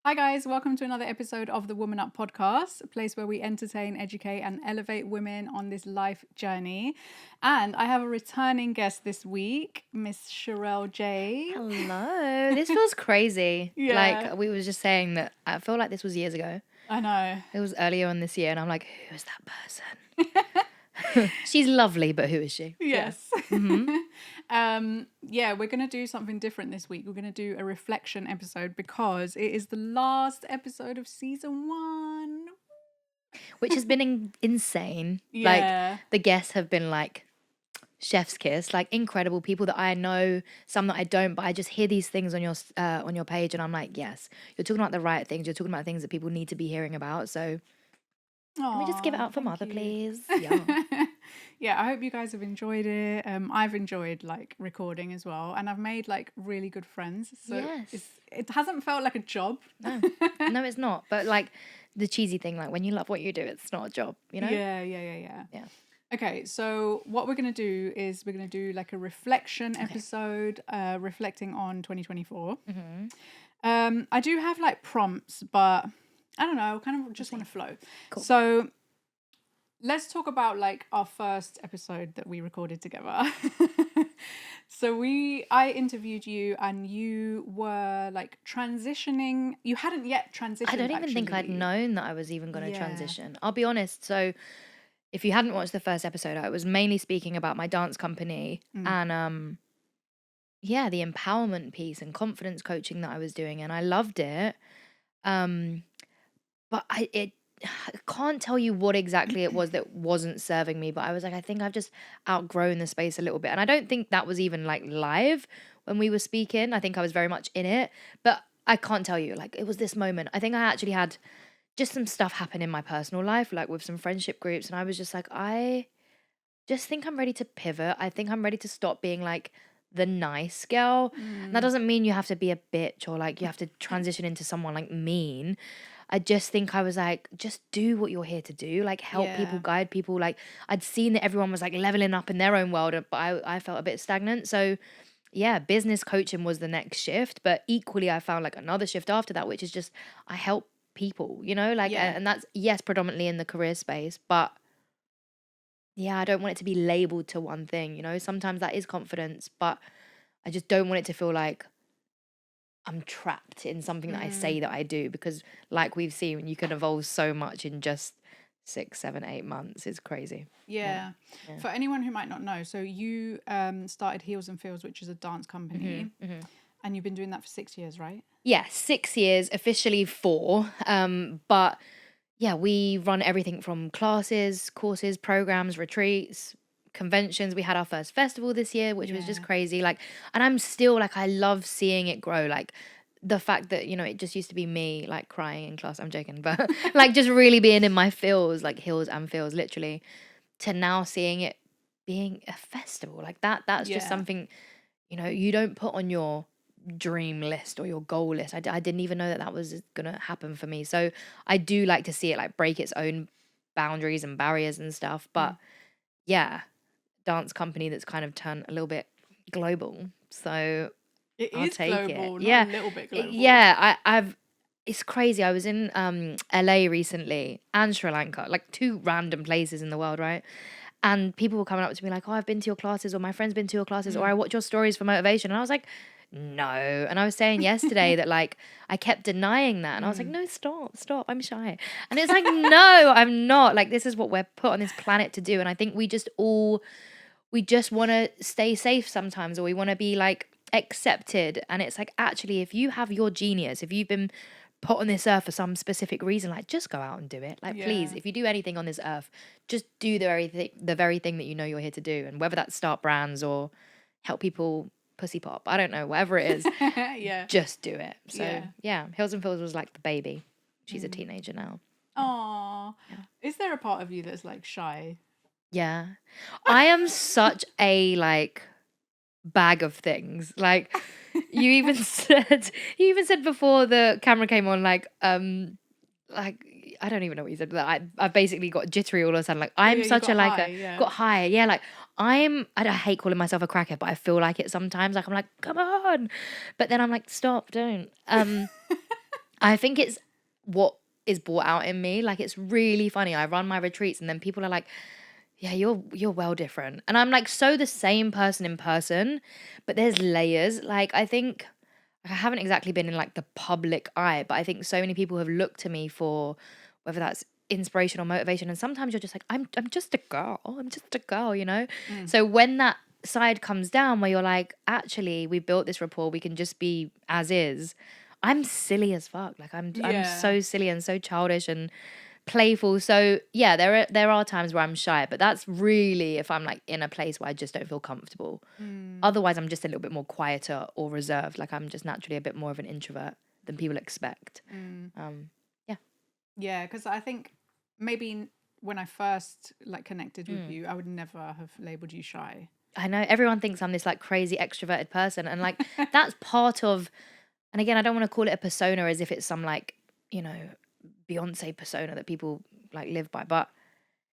Hi guys, welcome to another episode of the Woman Up podcast, a place where we entertain, educate and elevate women on this life journey. And I have a returning guest this week, Miss Cherelle Jay. Hello. This feels crazy. Yeah. Like we were just saying that I feel like this was years ago. I know. It was earlier on this year and I'm like, who is that person? She's lovely, but who is she? Yes. Yeah. Mm-hmm. Yeah, we're going to do something different this week. We're going to do a reflection episode because it is the last episode of season 1. Which has been insane. Yeah. Like the guests have been like chef's kiss, like incredible people that I know, some that I don't, but I just hear these things on your page and I'm like, yes, you're talking about the right things. You're talking about things that people need to be hearing about. So let me just give it out for Mother, please. Yeah. Yeah, I hope you guys have enjoyed it. I've enjoyed like recording as well, and I've made like really good friends. So Yes. it hasn't felt like a job. No, it's not. But like the cheesy thing, like when you love what you do, it's not a job, you know? Yeah. Yeah. Okay, so what we're gonna do is we're gonna do like a reflection episode, reflecting on 2024. I do have like prompts, but I don't know. I kind of just want to flow. Cool. So let's talk about like our first episode that we recorded together. So I interviewed you and you were like transitioning. You hadn't yet transitioned. I don't even think I'd known that I was even going to transition. I'll be honest. So if you hadn't watched the first episode, I was mainly speaking about my dance company and yeah, the empowerment piece and confidence coaching that I was doing, and I loved it. But I can't tell you what exactly it was that wasn't serving me, but I was like, I think I've just outgrown the space a little bit. And I don't think that was even like live when we were speaking. I think I was very much in it, but I can't tell you, like, it was this moment. I think I actually had just some stuff happen in my personal life, like with some friendship groups. And I was just like, I just think I'm ready to pivot. I think I'm ready to stop being like the nice girl. And that doesn't mean you have to be a bitch or like you have to transition into someone like mean. I just think I was like, just do what you're here to do. Like help people, guide people. Like I'd seen that everyone was like leveling up in their own world, but I felt a bit stagnant. So yeah, business coaching was the next shift. But equally, I found like another shift after that, which is just I help people, you know, like, and that's, yes, predominantly in the career space. But yeah, I don't want it to be labeled to one thing, you know. Sometimes that is confidence, but I just don't want it to feel like I'm trapped in something that I say that I do, because like we've seen, you can evolve so much in just 6, 7, 8 months. It's crazy. Yeah. For anyone who might not know, so you started Heels and Feels, which is a dance company, and you've been doing that for 6 years, right? Yeah, 6 years, officially 4. But yeah, we run everything from classes, courses, programs, retreats, conventions. We had our first festival this year, which was just crazy. Like, and I'm still like, I love seeing it grow. Like the fact that, you know, it just used to be me like crying in class. I'm joking, but like just really being in my feels, like heels and feels literally, to now seeing it being a festival like that. That's just something, you know, you don't put on your dream list or your goal list. I didn't even know that that was gonna happen for me. So I do like to see it like break its own boundaries and barriers and stuff. But yeah, dance company that's kind of turned a little bit global. So I'll take global, it. not Yeah, a little bit global. yeah. I've. It's crazy. I was in LA recently and Sri Lanka, like 2 random places in the world, right? And people were coming up to me like, "Oh, I've been to your classes," or "My friend's been to your classes," or "I watch your stories for motivation." And I was like, no. And I was saying yesterday that like I kept denying that, and I was like, no, stop, I'm shy. And it's like, no, I'm not. Like, this is what we're put on this planet to do. And I think we just want to stay safe sometimes, or we want to be like accepted. And it's like, actually, if you have your genius, if you've been put on this earth for some specific reason, like just go out and do it. Like, please, if you do anything on this earth, just do the very thing that you know you're here to do. And whether that's start brands or help people pussy pop, I don't know, whatever it is, just do it. So yeah, Hills and Fills was like the baby. She's a teenager now. Aww. Is there a part of you that's like shy? Yeah, I am such a like bag of things. Like you even said before the camera came on, like I don't even know what you said, but I basically got jittery all of a sudden. Like I'm such a like high, got high. Yeah, like I hate calling myself a crackhead, but I feel like it sometimes. Like I'm like, come on. But then I'm like, stop, don't. I think it's what is brought out in me. Like, it's really funny. I run my retreats and then people are like, yeah, you're well different. And I'm like so the same person in person, but there's layers. Like, I think I haven't exactly been in like the public eye, but I think so many people have looked to me for whether that's inspiration or motivation. And sometimes you're just like, I'm just a girl. I'm just a girl, you know? So when that side comes down where you're like, actually, we built this rapport, we can just be as is. I'm silly as fuck. Like I'm Yeah. so silly and so childish and playful. So yeah, there are times where I'm shy, but that's really if I'm like in a place where I just don't feel comfortable. Otherwise, I'm just a little bit more quieter or reserved. Like I'm just naturally a bit more of an introvert than people expect. Yeah. Yeah, because I think maybe when I first like connected with you, I would never have labeled you shy. I know everyone thinks I'm this like crazy extroverted person, and like that's part of. And again, I don't want to call it a persona as if it's some like, you know, Beyonce persona that people like live by, but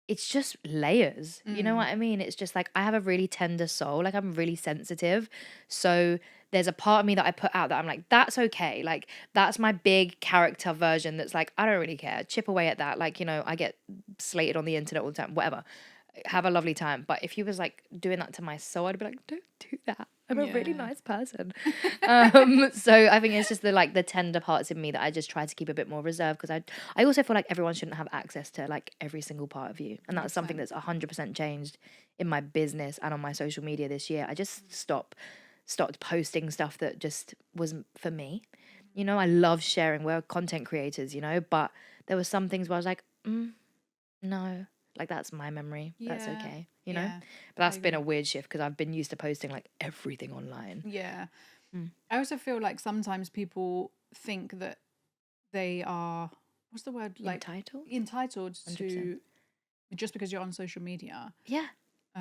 it's just layers. You know what I mean? It's just like I have a really tender soul, like I'm really sensitive. So there's a part of me that I put out that I'm like, that's okay. Like that's my big character version that's like, I don't really care. Chip away at that. Like, you know, I get slated on the internet all the time, whatever. Have a lovely time. But if he was like doing that to my soul, I'd be like, don't do that. I'm a really Yeah. nice person. So I think it's just the like the tender parts in me that I just try to keep a bit more reserved because I also feel like everyone shouldn't have access to like every single part of you. And that's something that's 100% changed in my business and on my social media this year. I just stopped posting stuff that just wasn't for me. You know, I love sharing. We're content creators, you know, but there were some things where I was like, no, like that's my memory. That's Yeah. okay, you know? Yeah. But I that's been a agree. weird shift because I've been used to posting like everything online. Yeah. I also feel like sometimes people think that they are, what's the word? Like Entitled? entitled 100%. to, just because you're on social media, Yeah.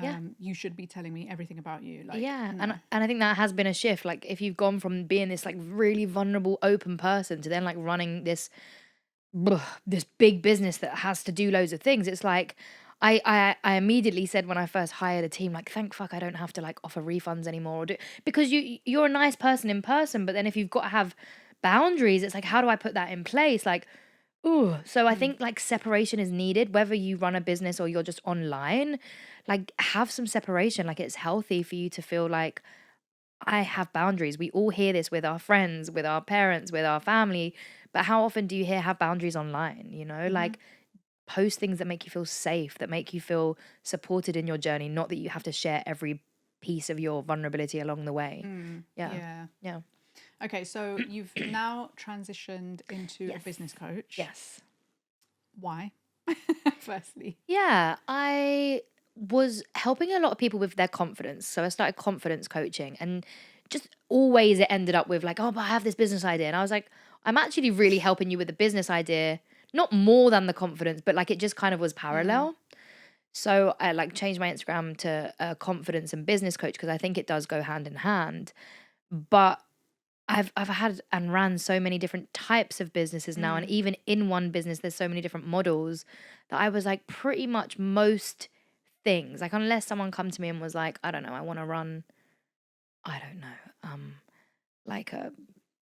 Yeah. you should be telling me everything about you. Like, Yeah. no. And I think that has been a shift. Like if you've gone from being this like really vulnerable, open person to then like running this big business that has to do loads of things, it's like I immediately said when I first hired a team, like, thank fuck I don't have to like offer refunds anymore or do because you're a nice person in person, but then if you've got to have boundaries, it's like, how do I put that in place? Like, ooh. So I think like separation is needed, whether you run a business or you're just online, like have some separation. Like it's healthy for you to feel like I have boundaries. We all hear this with our friends, with our parents, with our family. But how often do you hear have boundaries online? You know, like post things that make you feel safe, that make you feel supported in your journey, not that you have to share every piece of your vulnerability along the way. Yeah. Yeah. Yeah. Okay, so you've now transitioned into a Yes. business coach. Yes. Why? Firstly. Yeah. I was helping a lot of people with their confidence. So I started confidence coaching and just always it ended up with like, oh, but I have this business idea. And I was like, I'm actually really helping you with the business idea, not more than the confidence, but like it just kind of was parallel. So I like changed my Instagram to confidence and business coach because I think it does go hand in hand. But I've had and ran so many different types of businesses now, and even in one business, there's so many different models that I was like pretty much most things. Like unless someone come to me and was like, I don't know, I want to run, I don't know, like a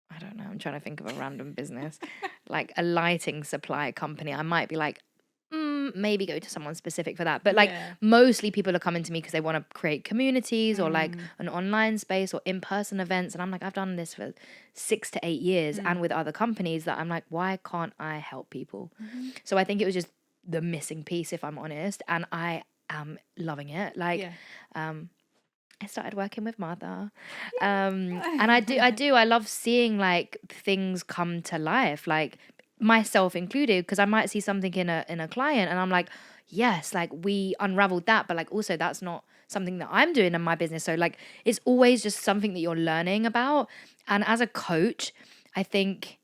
I don't know, I'm trying to think of a random business, like a lighting supply company. I might be like, maybe go to someone specific for that. But like Yeah. mostly people are coming to me because they want to create communities or like an online space or in-person events. And I'm like, I've done this for 6 to 8 years and with other companies that I'm like, why can't I help people? So I think it was just the missing piece, if I'm honest. And I am loving it. Like, Yeah. I started working with Martha. And I love seeing like things come to life, like myself included, because I might see something in a client and I'm like, yes, like we unraveled that, but like also that's not something that I'm doing in my business. So like it's always just something that you're learning about. And as a coach, I think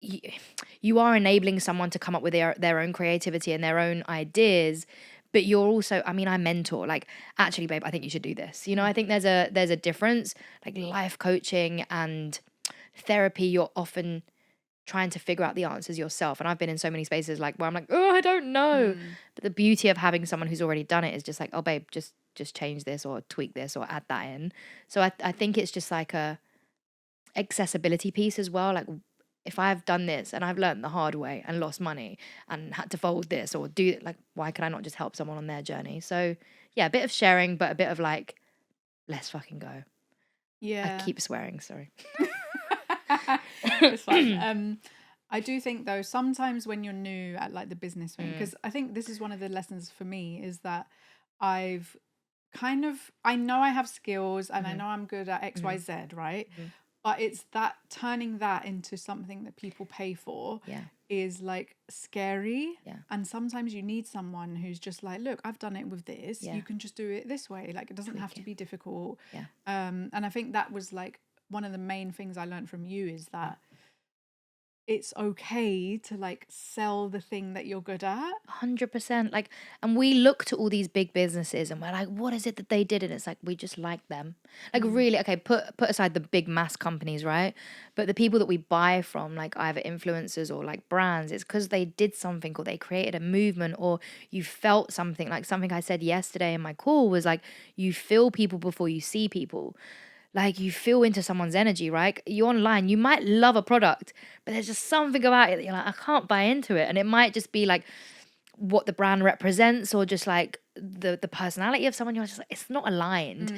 you are enabling someone to come up with their own creativity and their own ideas, but you're also, I mean, I mentor, like, actually babe, I think you should do this, you know. I think there's a difference, like life coaching and therapy, you're often trying to figure out the answers yourself, and I've been in so many spaces like where I'm like, oh, I don't know. But the beauty of having someone who's already done it is just like, oh babe, just change this or tweak this or add that in. So I think it's just like a accessibility piece as well. Like if I've done this and I've learned the hard way and lost money and had to fold this or do like, why can I not just help someone on their journey? So yeah, a bit of sharing, but a bit of like, let's fucking go. I Yeah. keep swearing, sorry. It's fine. I do think though, sometimes when you're new at like the business thing, because I think this is one of the lessons for me is that I've I know I have skills and I know I'm good at XYZ, right? But it's that turning that into something that people pay for Yeah. is like scary. Yeah. And sometimes you need someone who's just like, look, I've done it with this. Yeah. You can just do it this way. Like it doesn't have to be difficult. Yeah. And I think that was like one of the main things I learned from you is that it's okay to like sell the thing that you're good at. 100%. Like, and we look to all these big businesses and we're like, what is it that they did? And it's like, we just like them. Like, really, okay, put aside the big mass companies, right? But the people that we buy from, like either influencers or like brands, it's because they did something or they created a movement or you felt something. Like something I said yesterday in my call was like, you feel people before you see people. Like you feel into someone's energy, right? You're online, you might love a product, but there's just something about it that you're like, I can't buy into it. And it might just be like what the brand represents or just like the personality of someone. You're just like, it's not aligned.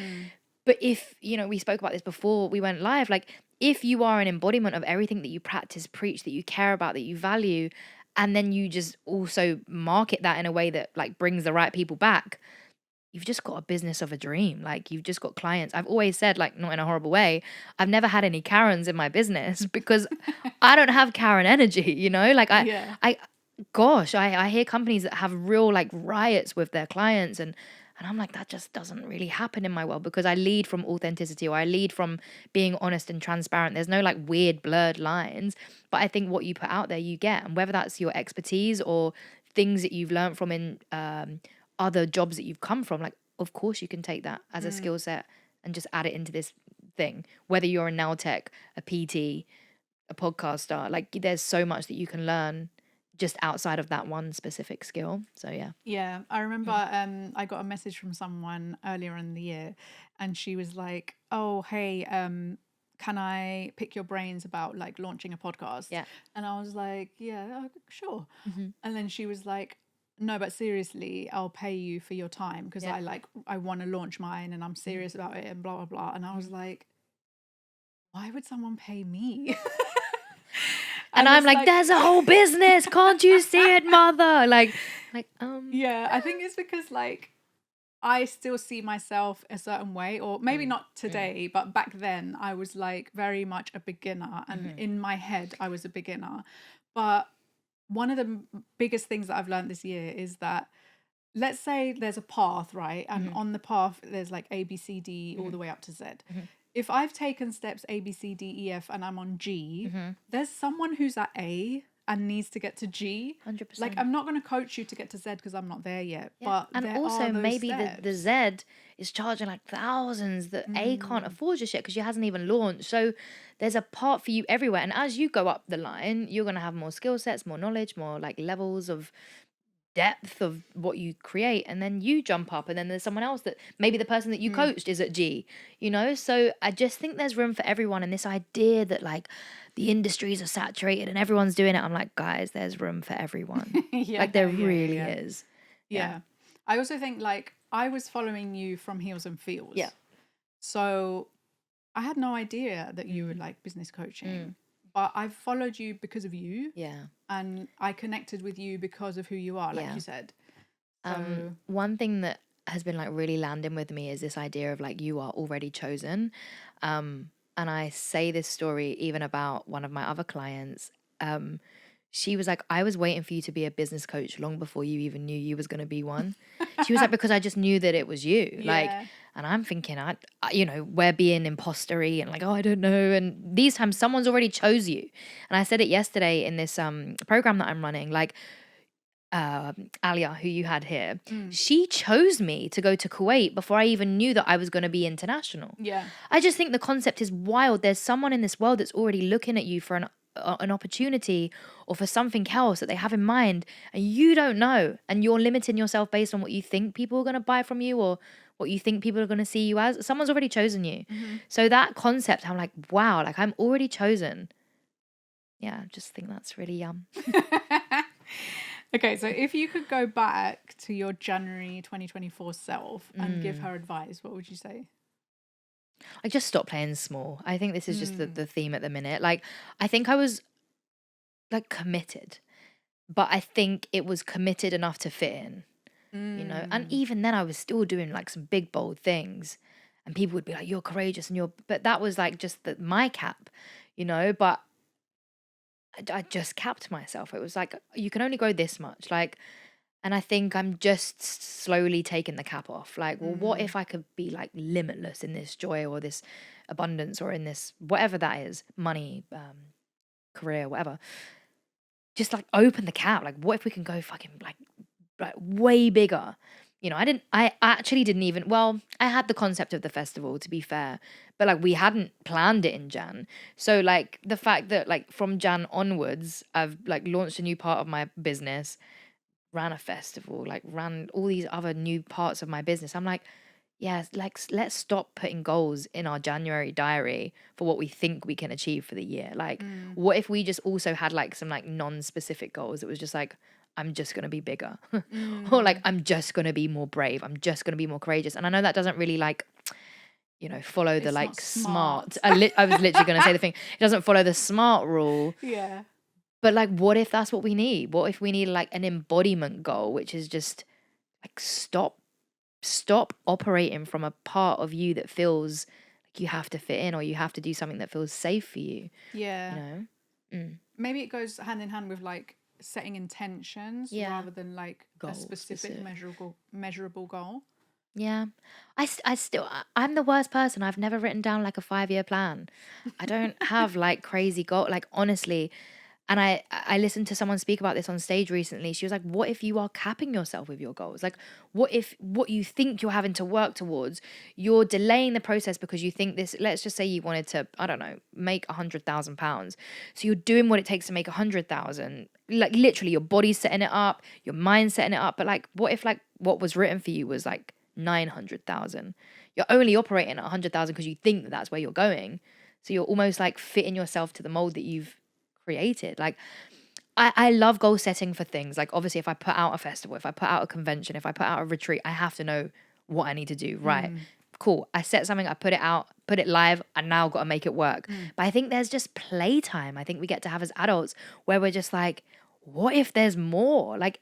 But if, we spoke about this before we went live, like if you are an embodiment of everything that you practice, preach, that you care about, that you value, and then you just also market that in a way that like brings the right people back, you've just got a business of a dream. Like you've just got clients. I've always said, like, not in a horrible way, I've never had any Karens in my business because I don't have Karen energy, like Yeah. I hear companies that have real like riots with their clients and I'm like, that just doesn't really happen in my world because I lead from authenticity or I lead from being honest and transparent. There's no like weird blurred lines, but I think what you put out there, you get, and whether that's your expertise or things that you've learned from in other jobs that you've come from, like, of course you can take that as a skill set and just add it into this thing, whether you're a nail tech, a PT, a podcaster, like there's so much that you can learn just outside of that one specific skill. So Yeah, I remember I got a message from someone earlier in the year and she was like, "Oh, hey, can I pick your brains about like launching a podcast?" Yeah. And I was like, "Yeah, sure." And then she was like, "No, but seriously, I'll pay you for your time because I want to launch mine and I'm serious about it and blah blah blah." And I was like, "Why would someone pay me?" And I'm like, there's a whole business. Can't you see it, mother? Like, Yeah, I think it's because like I still see myself a certain way, or maybe not today, but back then I was like very much a beginner, and in my head I was a beginner. But one of the biggest things that I've learned this year is that, let's say there's a path, right? And on the path there's like A, B, C, D all the way up to Z. If I've taken steps A, B, C, D, E, F and I'm on G, there's someone who's at A and needs to get to G. 100%. Like, I'm not going to coach you to get to Z because I'm not there yet. Yeah. But and there also are those maybe steps. the Z is charging like thousands that A can't afford just yet because she hasn't even launched. So there's a part for you everywhere. And as you go up the line, you're gonna have more skill sets, more knowledge, more like levels of depth of what you create, and then you jump up and then there's someone else that maybe the person that you coached is at G, so I just think there's room for everyone. And this idea that like the industries are saturated and everyone's doing it, I'm like, guys, there's room for everyone. Like there really is. Yeah. I also think like I was following you from Heels and Feels. Yeah. So I had no idea that you were like business coaching. But I've followed you because of you. Yeah. And I connected with you because of who you are, like you said. So one thing that has been like really landing with me is this idea of like you are already chosen. And I say this story even about one of my other clients. She was like, I was waiting for you to be a business coach long before you even knew you was going to be one. She was like, because I just knew that it was you. Like, and I'm thinking, we're being impostery and like, oh, I don't know. And these times someone's already chose you. And I said it yesterday in this program that I'm running, like, Alia, who you had here, she chose me to go to Kuwait before I even knew that I was going to be international. Yeah. I just think the concept is wild. There's someone in this world that's already looking at you for an opportunity or for something else that they have in mind, and you don't know, and you're limiting yourself based on what you think people are going to buy from you or what you think people are going to see you as. Someone's already chosen you. So that concept, I'm like, wow, like I'm already chosen. yeah, I just think that's really yum. Okay, so if you could go back to your January 2024 self and give Mm. her advice, what would you say? I just stopped playing small. I think this is just Mm. the theme at the minute. Like, I think I was like committed, but I think it was committed enough to fit in, you know? And Mm. even then, I was still doing like some big, bold things. And people would be like, you're courageous and but that was like just my cap, you know? But I just capped myself. It was like, you can only go this much. Like, and I think I'm just slowly taking the cap off. Like, well, what Mm. if I could be like limitless in this joy or this abundance or in this, whatever that is, money, career, whatever. Just like open the cap. Like, what if we can go fucking like way bigger? You know, I actually didn't even, well, I had the concept of the festival to be fair, but like we hadn't planned it in Jan. So like the fact that like from Jan onwards, I've like launched a new part of my business, ran a festival, like ran all these other new parts of my business. I'm like, yeah, like let's stop putting goals in our January diary for what we think we can achieve for the year. Like, Mm. what if we just also had like some like non-specific goals? It was just like, I'm just gonna be bigger, or like Mm. I'm just gonna be more brave. I'm just gonna be more courageous. And I know that doesn't really like, you know, follow the It's not like smart. smart. I was literally gonna say the thing. It doesn't follow the smart rule. Yeah. But like, what if that's what we need? What if we need like an embodiment goal, which is just like stop operating from a part of you that feels like you have to fit in or you have to do something that feels safe for you, you Yeah. know? Mm. Maybe it goes hand in hand with like setting intentions Yeah. rather than like a Goal specific specific. measurable goal. Yeah. I'm the worst person. I've never written down like a 5-year plan. I don't have like crazy goal. Like honestly, and I listened to someone speak about this on stage recently. She was like, what if you are capping yourself with your goals? Like, what if what you think you're having to work towards, you're delaying the process because you think this, let's just say you wanted to, I don't know, make £100,000. So you're doing what it takes to make 100,000. Like literally your body's setting it up, your mind's setting it up. But like, what if like what was written for you was like 900,000? You're only operating at 100,000 because you think that that's where you're going. So you're almost like fitting yourself to the mold that you've created. Like I love goal setting for things. Like obviously if I put out a festival, if I put out a convention, if I put out a retreat, I have to know what I need to do. Right. Mm. Cool. I set something, I put it out, put it live, I now got to make it work. Mm. But I think there's just playtime I think we get to have as adults where we're just like, what if there's more? Like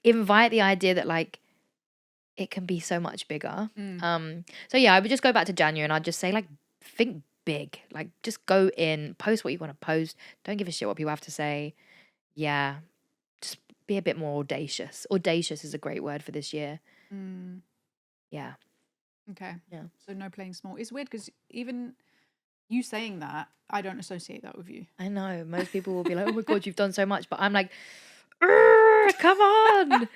invite the idea that like it can be so much bigger. Mm. So yeah, I would just go back to January and I'd just say like think big. Like just go in, post what you want to post. Don't give a shit what people have to say. Yeah. Just be a bit more audacious. Audacious is a great word for this year. Mm. Yeah. Okay. Yeah. So no playing small. It's weird because even you saying that, I don't associate that with you. I know. Most people will be like, oh my God, you've done so much. But I'm like, "Urgh, come on."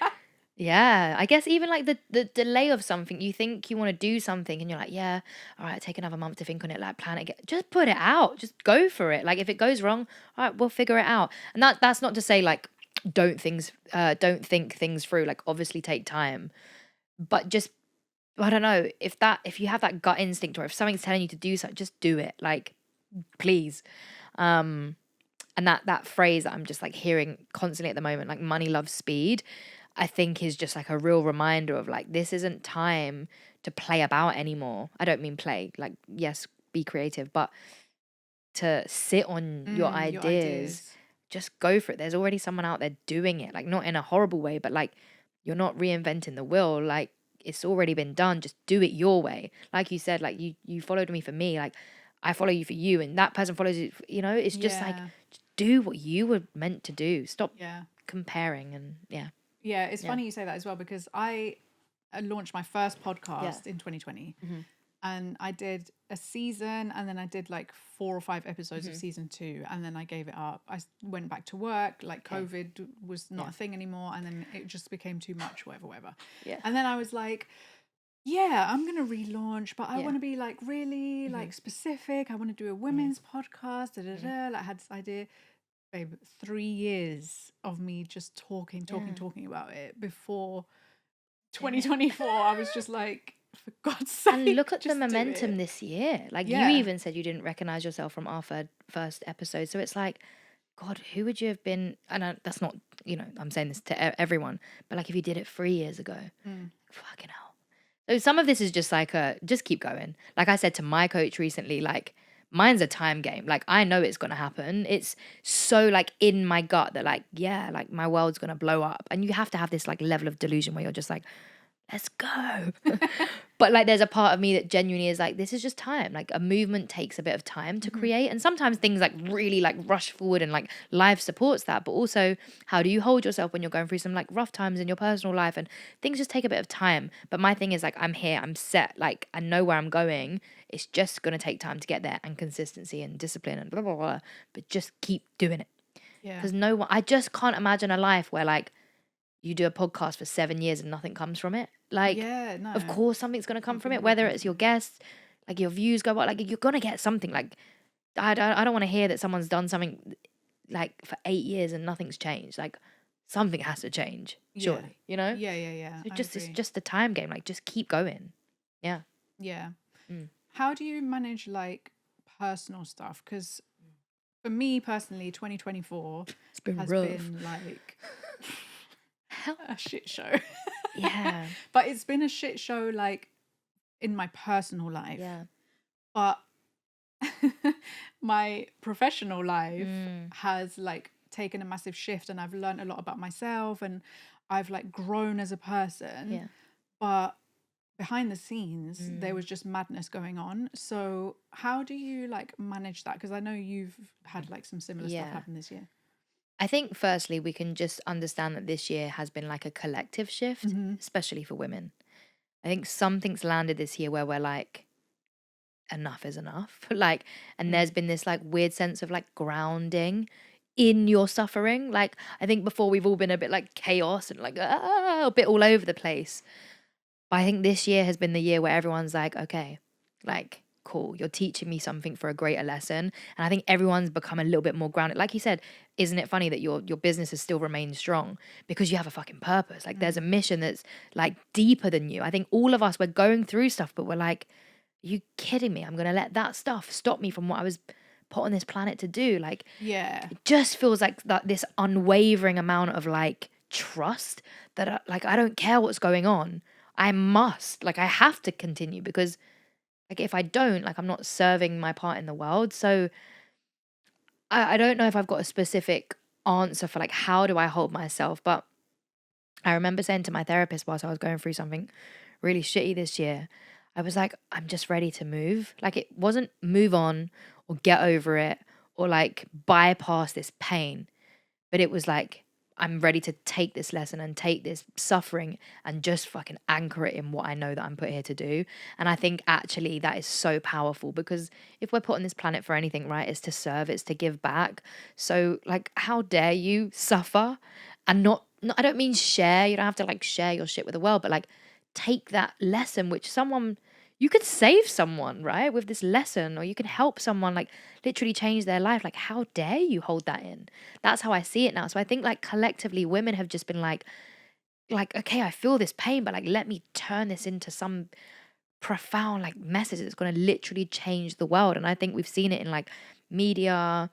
Yeah, I guess even like the delay of something, you think you want to do something and you're like, yeah, all right, take another month to think on it, like plan it, just put it out, just go for it. Like if it goes wrong, all right, we'll figure it out. And that's not to say like don't think things through. Like obviously take time, but just I don't know if you have that gut instinct or if something's telling you to do something, just do it. Like please. Um, and that phrase that I'm just like hearing constantly at the moment, like money loves speed, I think is just like a real reminder of like this isn't time to play about anymore. I don't mean play, like yes, be creative, but to sit on your Your ideas, ideas. just go for it. There's already someone out there doing it, like not in a horrible way, but like you're not reinventing the wheel. Like it's already been done. Just do it your way. Like you said, like you followed me for me, like I follow you for you, and that person follows you. You know, it's just like Yeah. just do what you were meant to do. Stop Yeah. comparing, and yeah, Yeah. It's yeah, funny you say that as well because I launched my first yeah. podcast in 2020 Mm-hmm. and I did a season and then I did like 4 or 5 episodes of Mm-hmm. season 2 and then I gave it up. Went back to work, like Okay. COVID was not Yeah. a thing anymore and then it just became too much, whatever. Yeah. And then I was like, yeah, I'm gonna relaunch, but I Yeah. want to be like really Mm-hmm. like specific. I want to do a Mm-hmm. women's podcast. Da, da, Mm-hmm. da. Like I had this idea, babe. 3 years of me just talking Yeah. about it before Yeah. 2024. I was just like, for God's And sake, look at the just do momentum it. this year. Like you Yeah, even said you didn't recognize yourself from our first episode. So it's like God, who would you have been? And that's not, I'm saying this to everyone, but like if you did it 3 years ago, fucking hell. So some of this is just like just keep going. Like I said to my coach recently, like mine's a time game. Like I know it's gonna happen. It's so like in my gut that like, yeah, like my world's gonna blow up. And you have to have this like level of delusion where you're just like, let's go. But like there's a part of me that genuinely is like, this is just time. Like a movement takes a bit of time to create. And sometimes things like really like rush forward and like life supports that. But also, how do you hold yourself when you're going through some like rough times in your personal life? And things just take a bit of time. But my thing is like, I'm here, I'm set, like I know where I'm going. It's just gonna take time to get there, and consistency and discipline and blah blah blah. But just keep doing it. Yeah. Because I just can't imagine a life where like you do a podcast for 7 years and nothing comes from it. Like, Yeah, no. of course something's going to come from Something it, will whether come it's from your it. guests, like your views go up, like you're going to get something. Like, I don't want to hear that someone's done something like for 8 years and nothing's changed. Like, something has to change, surely, you know? Yeah. So I it's agree. just a time game. Like, just keep going. Yeah. Yeah. Mm. How do you manage like personal stuff? Because for me personally, 2024 It's been has rough. been like Hell. a shit show. Yeah. But it's been a shit show like in my personal life. Yeah. But my professional life Mm. has like taken a massive shift, and I've learned a lot about myself, and I've like grown as a person. Yeah. But behind the scenes there Mm. was just madness going on. So how do you like manage that? Because I know you've had like some similar stuff Yeah. happen this year. I think firstly, we can just understand that this year has been like a collective shift, especially for women. I think something's landed this year where we're like, enough is enough. Like, and there's been this like weird sense of like grounding in your suffering. Like, I think before we've all been a bit like chaos and like, a bit all over the place. But I think this year has been the year where everyone's like, okay, like, cool, you're teaching me something for a greater lesson. And I think everyone's become a little bit more grounded. Like you said, isn't it funny that your business has still remained strong because you have a fucking purpose? Like there's a mission that's like deeper than you. I think all of us, we're going through stuff, but we're like, are you kidding me? I'm gonna let that stuff stop me from what I was put on this planet to do. Like Yeah. it just feels like that this unwavering amount of like trust that like I don't care what's going on. I must, like I have to continue because like if I don't, like I'm not serving my part in the world. So I don't know if I've got a specific answer for like how do I hold myself, but I remember saying to my therapist whilst I was going through something really shitty this year, I was like, I'm just ready to move. Like it wasn't move on or get over it or like bypass this pain, but it was like, I'm ready to take this lesson and take this suffering and just fucking anchor it in what I know that I'm put here to do. And I think actually that is so powerful because if we're put on this planet for anything, right, it's to serve, it's to give back. So like, how dare you suffer and not I don't mean share, you don't have to like share your shit with the world, but like take that lesson, which someone, you could save someone, right, with this lesson, or you can help someone like literally change their life. Like, how dare you hold that in? That's how I see it now. So I think like collectively, women have just been like, okay, I feel this pain, but like, let me turn this into some profound like message that's going to literally change the world. And I think we've seen it in like media,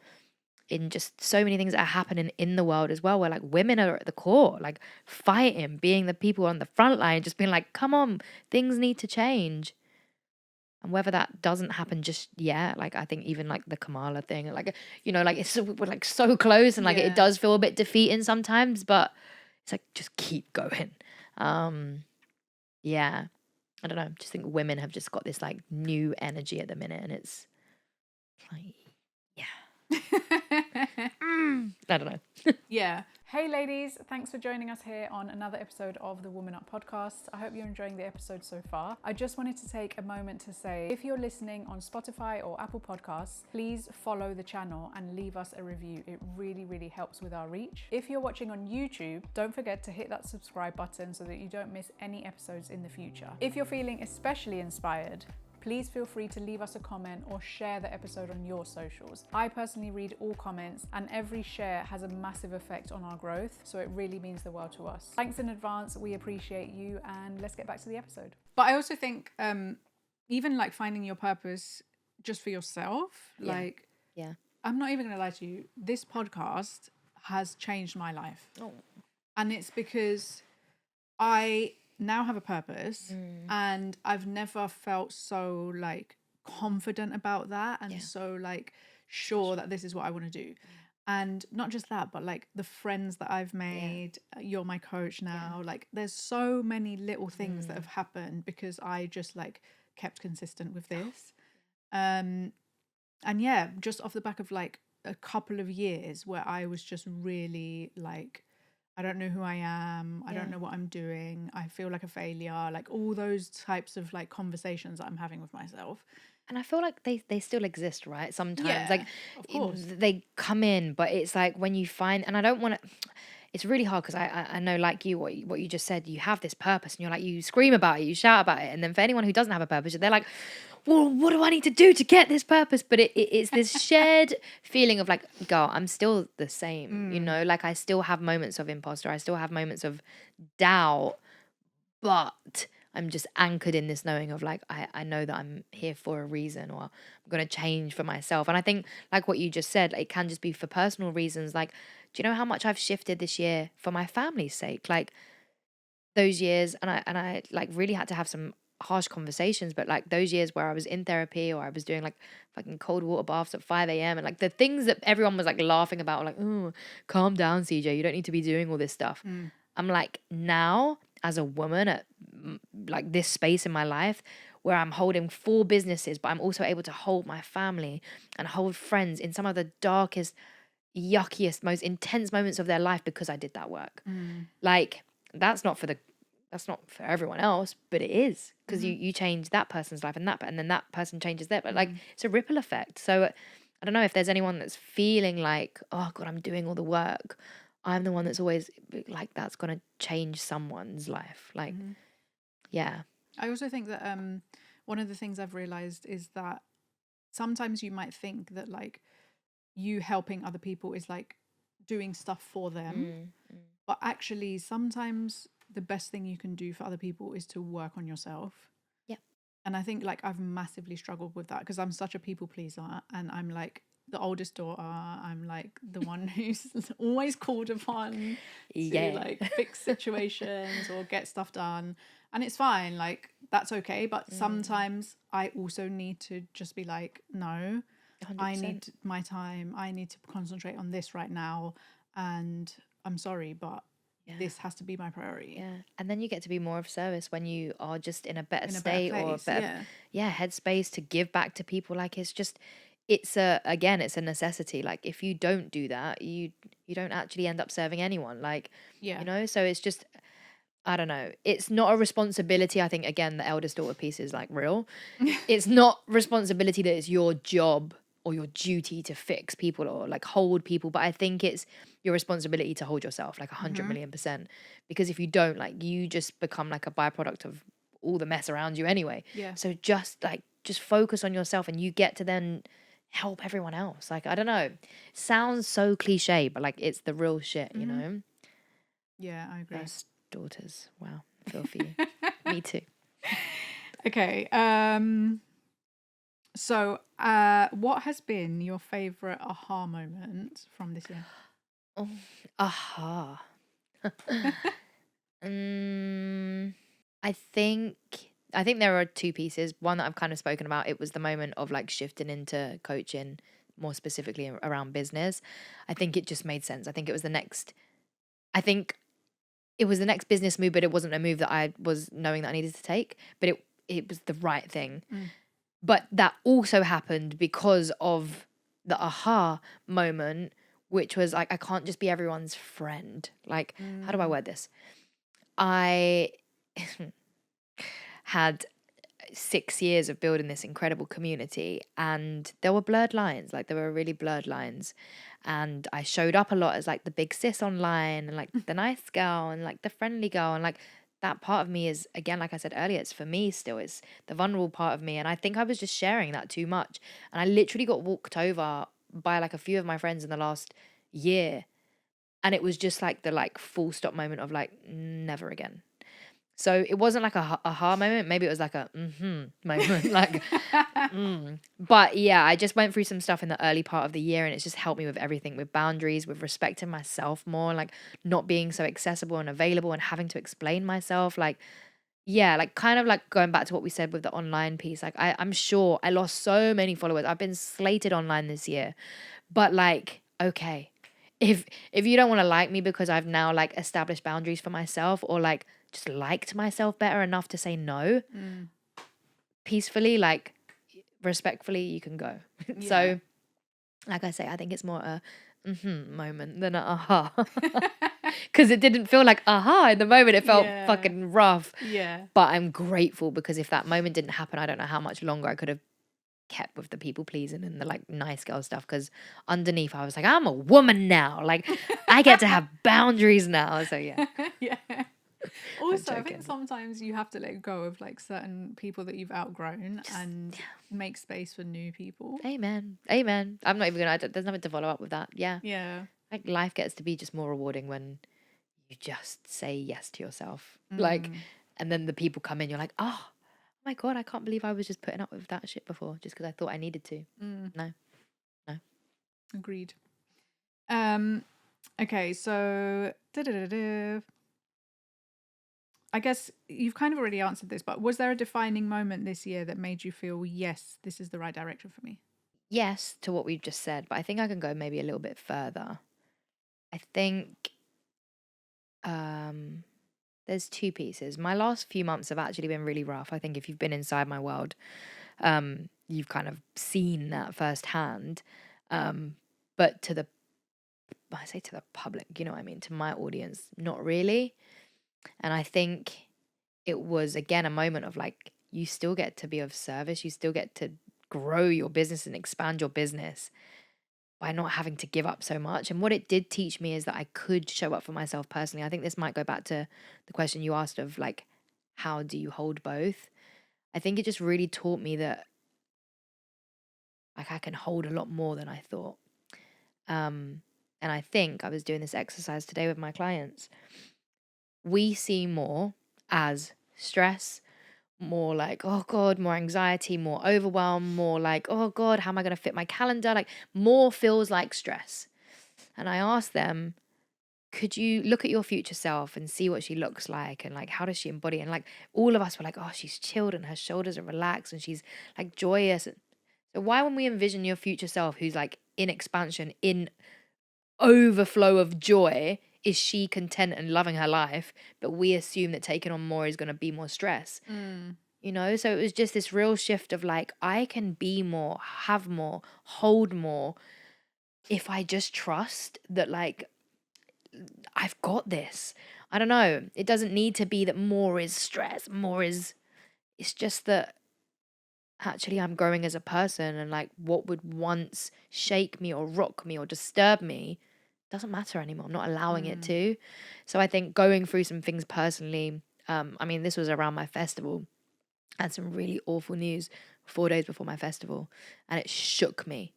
in just so many things that are happening in the world as well, where like women are at the core, like fighting, being the people on the front line, just being like, come on, things need to change. And whether that doesn't happen just yet, like I think even like the Kamala thing, like like it's we're like so close, and like it Yeah. does feel a bit defeating sometimes, but it's like just keep going. Yeah, I don't know. Just think women have just got this like new energy at the minute, and it's like, yeah, I don't know. Yeah. Hey ladies, thanks for joining us here on another episode of the Woman Up podcast. I hope you're enjoying the episode so far. I just wanted to take a moment to say, if you're listening on Spotify or Apple Podcasts, please follow the channel and leave us a review. It really, really helps with our reach. If you're watching on YouTube, don't forget to hit that subscribe button so that you don't miss any episodes in the future. If you're feeling especially inspired, please feel free to leave us a comment or share the episode on your socials. I personally read all comments, and every share has a massive effect on our growth, so it really means the world to us. Thanks in advance, we appreciate you, and let's get back to the episode. But I also think even like finding your purpose just for yourself, Yeah. like Yeah. I'm not even going to lie to you. This podcast has changed my life. Oh. And it's because I now have a purpose, Mm. and I've never felt so like confident about that, and Yeah. so like sure that this is what I want to do. And not just that, but like the friends that I've made, you're my coach now. Like there's so many little things that have happened because I just like kept consistent with this. And yeah, just off the back of like a couple of years where I was just really like, I don't know who I am. I don't know what I'm doing. I feel like a failure. Like all those types of like conversations that I'm having with myself. And I feel like they still exist, right? Sometimes, Yeah, like, of course. they come in, but it's like when you find, and I don't want to. It's really hard because I know, like you, what you just said, you have this purpose, and you're like, you scream about it, you shout about it, and then for anyone who doesn't have a purpose, they're like, well, what do I need to do to get this purpose? But it's this shared feeling of like, girl, I'm still the same, you know, like I still have moments of imposter, I still have moments of doubt, but I'm just anchored in this knowing of like, I know that I'm here for a reason, or I'm going to change for myself. And I think, like what you just said, it can just be for personal reasons. Like, do you know how much I've shifted this year for my family's sake? Like those years, and I like really had to have some harsh conversations, but like those years where I was in therapy, or I was doing like fucking cold water baths at 5 a.m. and like the things that everyone was like laughing about, like, oh, calm down, CJ, you don't need to be doing all this stuff. I'm like, now as a woman at like this space in my life where I'm holding 4 businesses, but I'm also able to hold my family and hold friends in some of the darkest, yuckiest, most intense moments of their life because I did that work. Like, that's not for the that's not for everyone else, but it is, because you change that person's life, and then that person changes their, but like it's a ripple effect. So I don't know if there's anyone that's feeling like, oh god, I'm doing all the work. I'm the one that's always like, that's gonna change someone's life. Like, yeah. I also think that one of the things I've realized is that sometimes you might think that like you helping other people is like doing stuff for them. But actually, sometimes the best thing you can do for other people is to work on yourself. Yeah. And I think like I've massively struggled with that because I'm such a people pleaser, and I'm like the oldest daughter. I'm like the one who's always called upon to like fix situations or get stuff done. And it's fine, like that's okay. But sometimes I also need to just be like, no, 100%. I need my time. I need to concentrate on this right now. And I'm sorry, but this has to be my priority. Yeah. And then you get to be more of service when you are just in a better In a state better or a place, better headspace to give back to people. Like, it's just, it's a necessity. Like, if you don't do that, you don't actually end up serving anyone. Like, you know, so it's just, I don't know. It's not a responsibility. I think, again, the eldest daughter piece is like real. It's not responsibility that it's your job or your duty to fix people or like hold people, but I think it's your responsibility to hold yourself like 100,000,000%. Because if you don't, like, you just become like a byproduct of all the mess around you anyway. So just focus on yourself, and you get to then help everyone else. Like, I don't know. Sounds so cliche, but like it's the real shit, you know? Yeah, I agree. First daughters. Wow. I feel for you. Me too. Okay. So, what has been your favorite aha moment from this year? Oh, aha. I think there are 2 pieces. One that I've kind of spoken about. It was the moment of like shifting into coaching, more specifically around business. I think it just made sense. I think it was the next. I think it was the next business move, but it wasn't a move that I was knowing that I needed to take. But it was the right thing. But that also happened because of the aha moment, which was like, I can't just be everyone's friend. Like, how do I word this? I had 6 years of building this incredible community, and there were blurred lines. Like, there were really blurred lines. And I showed up a lot as like the big sis online, and like the nice girl, and like the friendly girl, and like that part of me is, again, like I said earlier, it's for me still, it's the vulnerable part of me. And I think I was just sharing that too much, and I literally got walked over by like a few of my friends in the last year, and it was just like the like full stop moment of like, never again. So it wasn't like a aha moment. Maybe it was like a moment. Like, But yeah, I just went through some stuff in the early part of the year, and it's just helped me with everything, with boundaries, with respecting myself more, like not being so accessible and available and having to explain myself. Like, yeah, like kind of like going back to what we said with the online piece. Like, I'm sure I lost so many followers. I've been slated online this year, but like, okay, if you don't want to like me because I've now like established boundaries for myself, or like just liked myself better enough to say no peacefully, like respectfully, you can go. Yeah. So, like I say, I think it's more a moment than a aha. Because it didn't feel like aha in the moment. It felt Yeah. fucking rough. Yeah. But I'm grateful, because if that moment didn't happen, I don't know how much longer I could have kept with the people pleasing and the like nice girl stuff. Because underneath, I was like, I'm a woman now. Like, I get to have boundaries now. So yeah, Yeah. Also, I think joking. sometimes you have to let go of like certain people that you've outgrown and make space for new people. Amen. I'm not even gonna. There's nothing to follow up with that. Yeah. Yeah. Like, life gets to be just more rewarding when you just say yes to yourself. Like, and then the people come in, you're like, oh my God, I can't believe I was just putting up with that shit before just because I thought I needed to. No. Agreed. Okay, so I guess you've kind of already answered this, but was there a defining moment this year that made you feel, yes, this is the right direction for me? Yes to what we've just said, but I think I can go maybe a little bit further. I think there's two pieces. My last few months have actually been really rough. I think if you've been inside my world, you've kind of seen that firsthand. But I say to the public, you know what I mean, to my audience, not really. And I think it was, again, a moment of like, you still get to be of service. You still get to grow your business and expand your business by not having to give up so much. And what it did teach me is that I could show up for myself personally. I think this might go back to the question you asked of like, how do you hold both? I think it just really taught me that like I can hold a lot more than I thought. And I think I was doing this exercise today with my clients. We see more as stress, more like, oh God, more anxiety, more overwhelm, more like, oh God, how am I going to fit my calendar? Like, more feels like stress. And I asked them, could you look at your future self and see what she looks like, and like how does she embody? And like all of us were like, oh, she's chilled and her shoulders are relaxed and she's like joyous. So why, when we envision your future self who's like in expansion, in overflow of joy, is she content and loving her life, but we assume that taking on more is going to be more stress? You know, so it was just this real shift of like, I can be more, have more, hold more, if I just trust that like I've got this. I don't know. It doesn't need to be that more is stress, it's just that actually I'm growing as a person, and like what would once shake me or rock me or disturb me doesn't matter anymore. I'm not allowing it to. So I think going through some things personally, I mean, this was around my festival. I had some really awful news 4 days before my festival, and it shook me.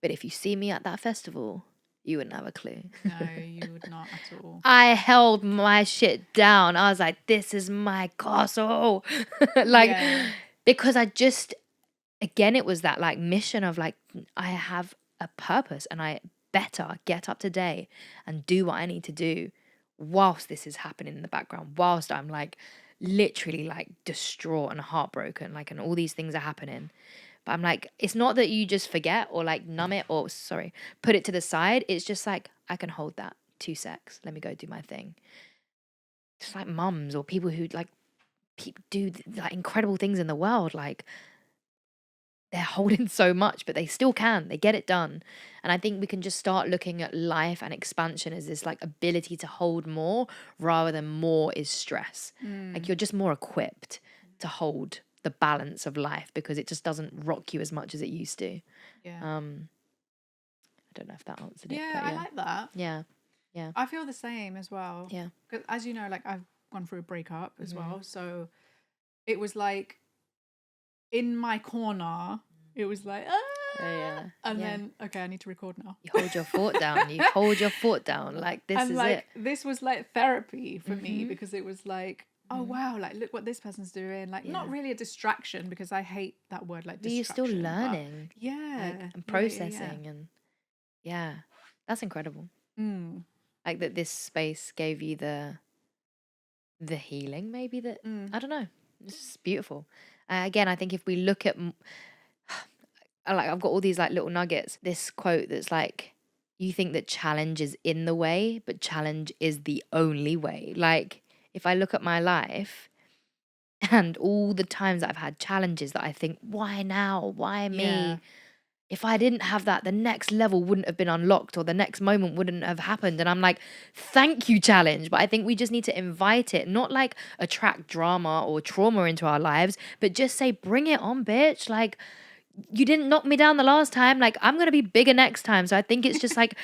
But if you see me at that festival, you wouldn't have a clue. No, you would not at all. I held my shit down. I was like, this is my castle. Like, Yeah. because I just, again, it was that like mission of like, I have a purpose and I better get up today and do what I need to do whilst this is happening in the background, whilst I'm like literally like distraught and heartbroken, like, and all these things are happening. But I'm like, it's not that you just forget or like numb it or, sorry, put it to the side. It's just like, I can hold that 2 secs. Let me go do my thing. Just like mums or people who like do like incredible things in the world. Like, they're holding so much, but they still can. They get it done. And I think we can just start looking at life and expansion as this like ability to hold more, rather than more is stress. Like, you're just more equipped to hold the balance of life because it just doesn't rock you as much as it used to. Yeah. I don't know if that answered it. Yeah, But I like that. Yeah. Yeah. I feel the same as well. Yeah. 'Cause as you know, like I've gone through a breakup as well. So it was like in my corner, it was like, Yeah. and then, okay, I need to record now. You hold your foot down. You hold your foot down. Like, this And is like, it. this was like therapy for me, because it was like, oh wow, like look what this person's doing. Like not Yeah. really a distraction, because I hate that word, like But you're still distraction, but learning, like, yeah, and yeah. processing, and yeah, that's incredible. Mm, Like that this space gave you the healing, maybe, that mm, I don't know. It's beautiful. Again, I think if we look at like I've got all these like little nuggets. This quote that's like, you think that challenge is in the way, but challenge is the only way. Like if I look at my life and all the times that I've had challenges that I think, why now? Why yeah. me? If I didn't have that, the next level wouldn't have been unlocked or the next moment wouldn't have happened. And I'm like, thank you, challenge. But I think we just need to invite it, not like attract drama or trauma into our lives, but just say, bring it on, bitch. Like, you didn't knock me down the last time. Like, I'm going to be bigger next time. So I think it's just like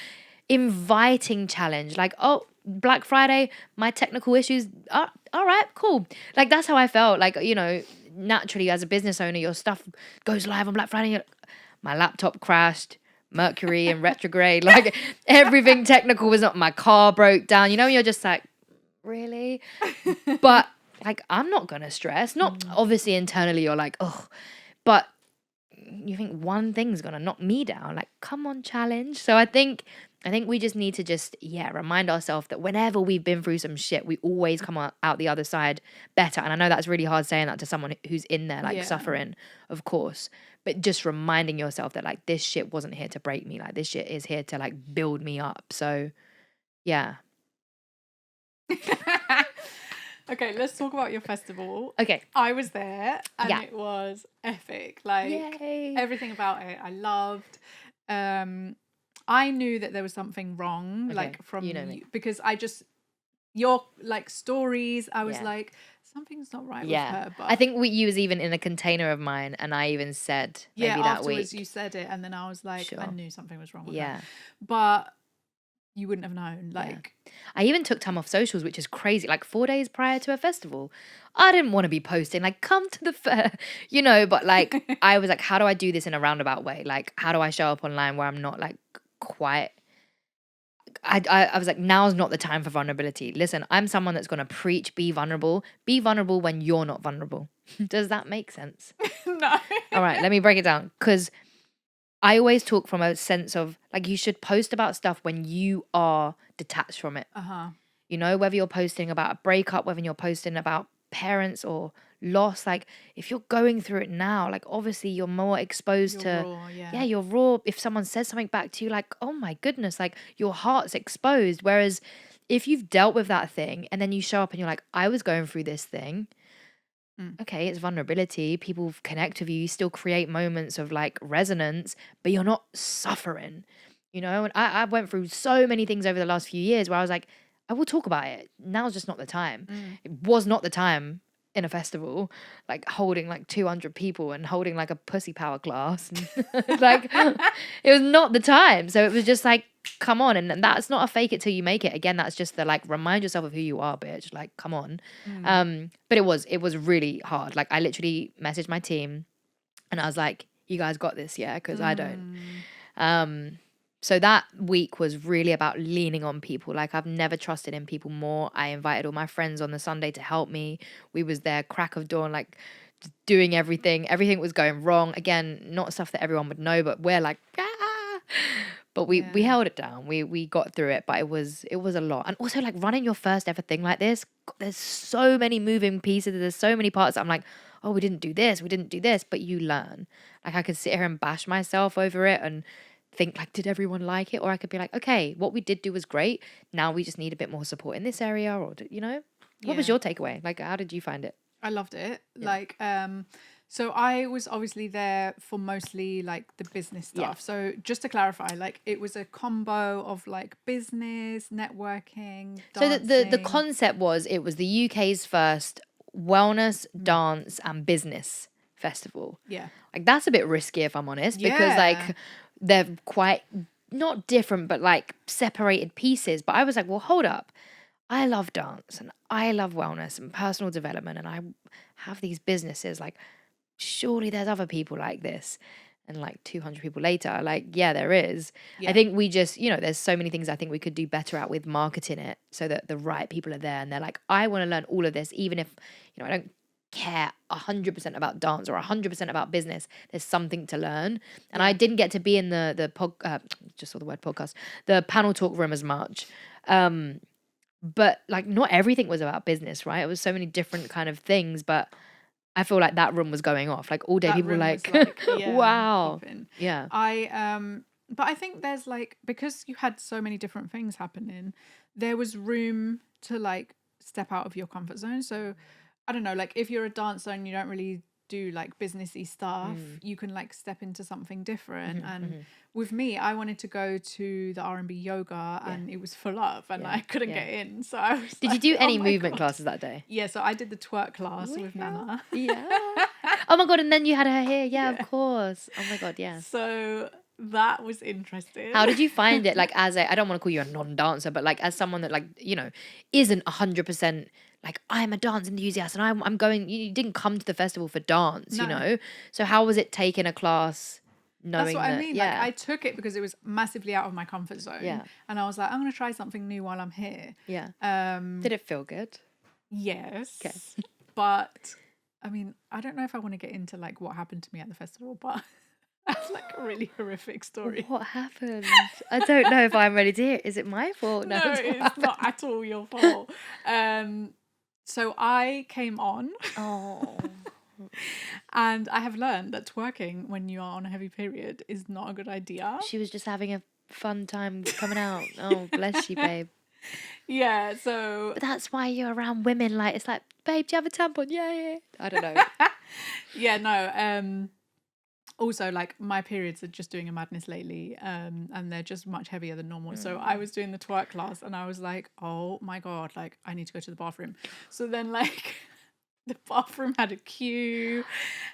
inviting challenge. Like, oh, Black Friday, my technical issues. All right, cool. Like, that's how I felt. Like, naturally as a business owner, your stuff goes live on Black Friday. You're like, my laptop crashed, Mercury in retrograde. Like, everything technical was not, my car broke down. You're just like, really? But like, I'm not going to stress. Not obviously internally, you're like, oh, but you think one thing's gonna knock me down. Like, come on, challenge. So I think we just need to just remind ourselves that whenever we've been through some shit, we always come out the other side better. And I know that's really hard saying that to someone who's in there like Yeah. suffering, of course, but just reminding yourself that like this shit wasn't here to break me. Like this shit is here to like build me up. So yeah. Okay, let's talk about your festival. Okay. I was there and Yeah. it was epic. Like Yay. everything about it I loved. I knew that there was something wrong, Okay, like from you know me. because I just your like stories, I was Yeah. like, something's not right with Yeah. her. But I think you was even in a container of mine, and I even said yeah, maybe that afterwards week. you said it, and then I was like, I Sure. knew something was wrong with her. Yeah. But you wouldn't have known. Yeah. Like I even took time off socials, which is crazy. Like 4 days prior to a festival, I didn't want to be posting like, come to the fair, but like I was like, how do I do this in a roundabout way? Like, how do I show up online where I'm not like quite I was like, now's not the time for vulnerability. Listen, I'm someone that's gonna preach, be vulnerable. Be vulnerable when you're not vulnerable. Does that make sense? no. All right, let me break it down. Because I always talk from a sense of like, you should post about stuff when you are detached from it. Uh-huh. Whether you're posting about a breakup, whether you're posting about parents or loss, like if you're going through it now, like obviously you're more exposed You're to, raw, yeah. you're raw. If someone says something back to you, like, oh my goodness, like your heart's exposed. Whereas if you've dealt with that thing and then you show up and you're like, I was going through this thing. Okay, it's vulnerability. People connect with you. You still create moments of like resonance, but you're not suffering, And I went through so many things over the last few years where I was like, I will talk about it. Now's just not the time. It was not the time in a festival, like holding like 200 people and holding like a pussy power class. And, like, it was not the time. So it was just like, come on. And that's not a fake it till you make it. Again, that's just the like, remind yourself of who you are, bitch. Like, come on. But it was really hard. Like, I literally messaged my team and I was like, you guys got this, yeah? Because I don't. So that week was really about leaning on people. Like, I've never trusted in people more. I invited all my friends on the Sunday to help me. We was there crack of dawn, like doing everything. Everything was going wrong. Again, not stuff that everyone would know, but we're like, ah. But we held it down. We got through it, but it was a lot. And also like running your first ever thing like this, there's so many moving pieces. There's so many parts that I'm like, oh, we didn't do this, but you learn. Like, I could sit here and bash myself over it and think like, did everyone like it? Or I could be like, okay, what we did do was great. Now we just need a bit more support in this area. Or what was your takeaway? Like, how did you find it? I loved it. Like, so I was obviously there for mostly like the business stuff. So just to clarify, like it was a combo of like business, networking, dancing. So the concept was, it was the UK's first wellness, dance and business festival. Yeah. Like, that's a bit risky if I'm honest, because like they're quite not different, but like separated pieces. But I was like, well, hold up. I love dance and I love wellness and personal development, and I have these businesses. Like, surely there's other people like this. And like 200 people later, like, yeah, there is. Yeah. I think we just, there's so many things I think we could do better at with marketing it so that the right people are there and they're like, I want to learn all of this, even if, I don't care 100% about dance or 100% about business. There's something to learn. And I didn't get to be in just saw the word podcast, the panel talk room as much. But like not everything was about business, right? It was so many different kind of things, but I feel like that room was going off. Like all day That people were room like, was like, yeah, wow. popping. Yeah. But I think there's like, because you had so many different things happening, there was room to like step out of your comfort zone. So I don't know, like if you're a dancer and you don't really do like businessy stuff, you can like step into something different. And with me, I wanted to go to the R&B yoga and it was full up and I couldn't get in. So I was Did you like, do any oh my movement God. classes that day? Yeah, so I did the twerk class with Nana. Yeah. Oh my God, and then you had her here. Yeah, of course. Oh my God, yeah. So that was interesting. How did you find it? Like as I don't want to call you a non-dancer, but like as someone that like, isn't 100% like I'm a dance enthusiast and I'm going, you didn't come to the festival for dance, No. So how was it taking a class knowing That's what that? I mean. Yeah. Like I took it because it was massively out of my comfort zone. Yeah. And I was like, I'm gonna try something new while I'm here. Yeah. Did it feel good? Yes. Okay. But I mean, I don't know if I want to get into like what happened to me at the festival, but that's like a really horrific story. What happened? I don't know if I'm ready to hear. Is it my fault? No, it's not at all your fault. So I came on. Oh. And I have learned that twerking when you are on a heavy period is not a good idea. She was just having a fun time coming out. Oh, bless you, babe. Yeah, so... But that's why you're around women. Like, it's like, babe, do you have a tampon? Yeah. I don't know. Yeah, no. Also, like, my periods are just doing a madness lately, and they're just much heavier than normal. So I was doing the twerk class, and I was like, oh my God, like, I need to go to the bathroom. So then, like... the bathroom had a queue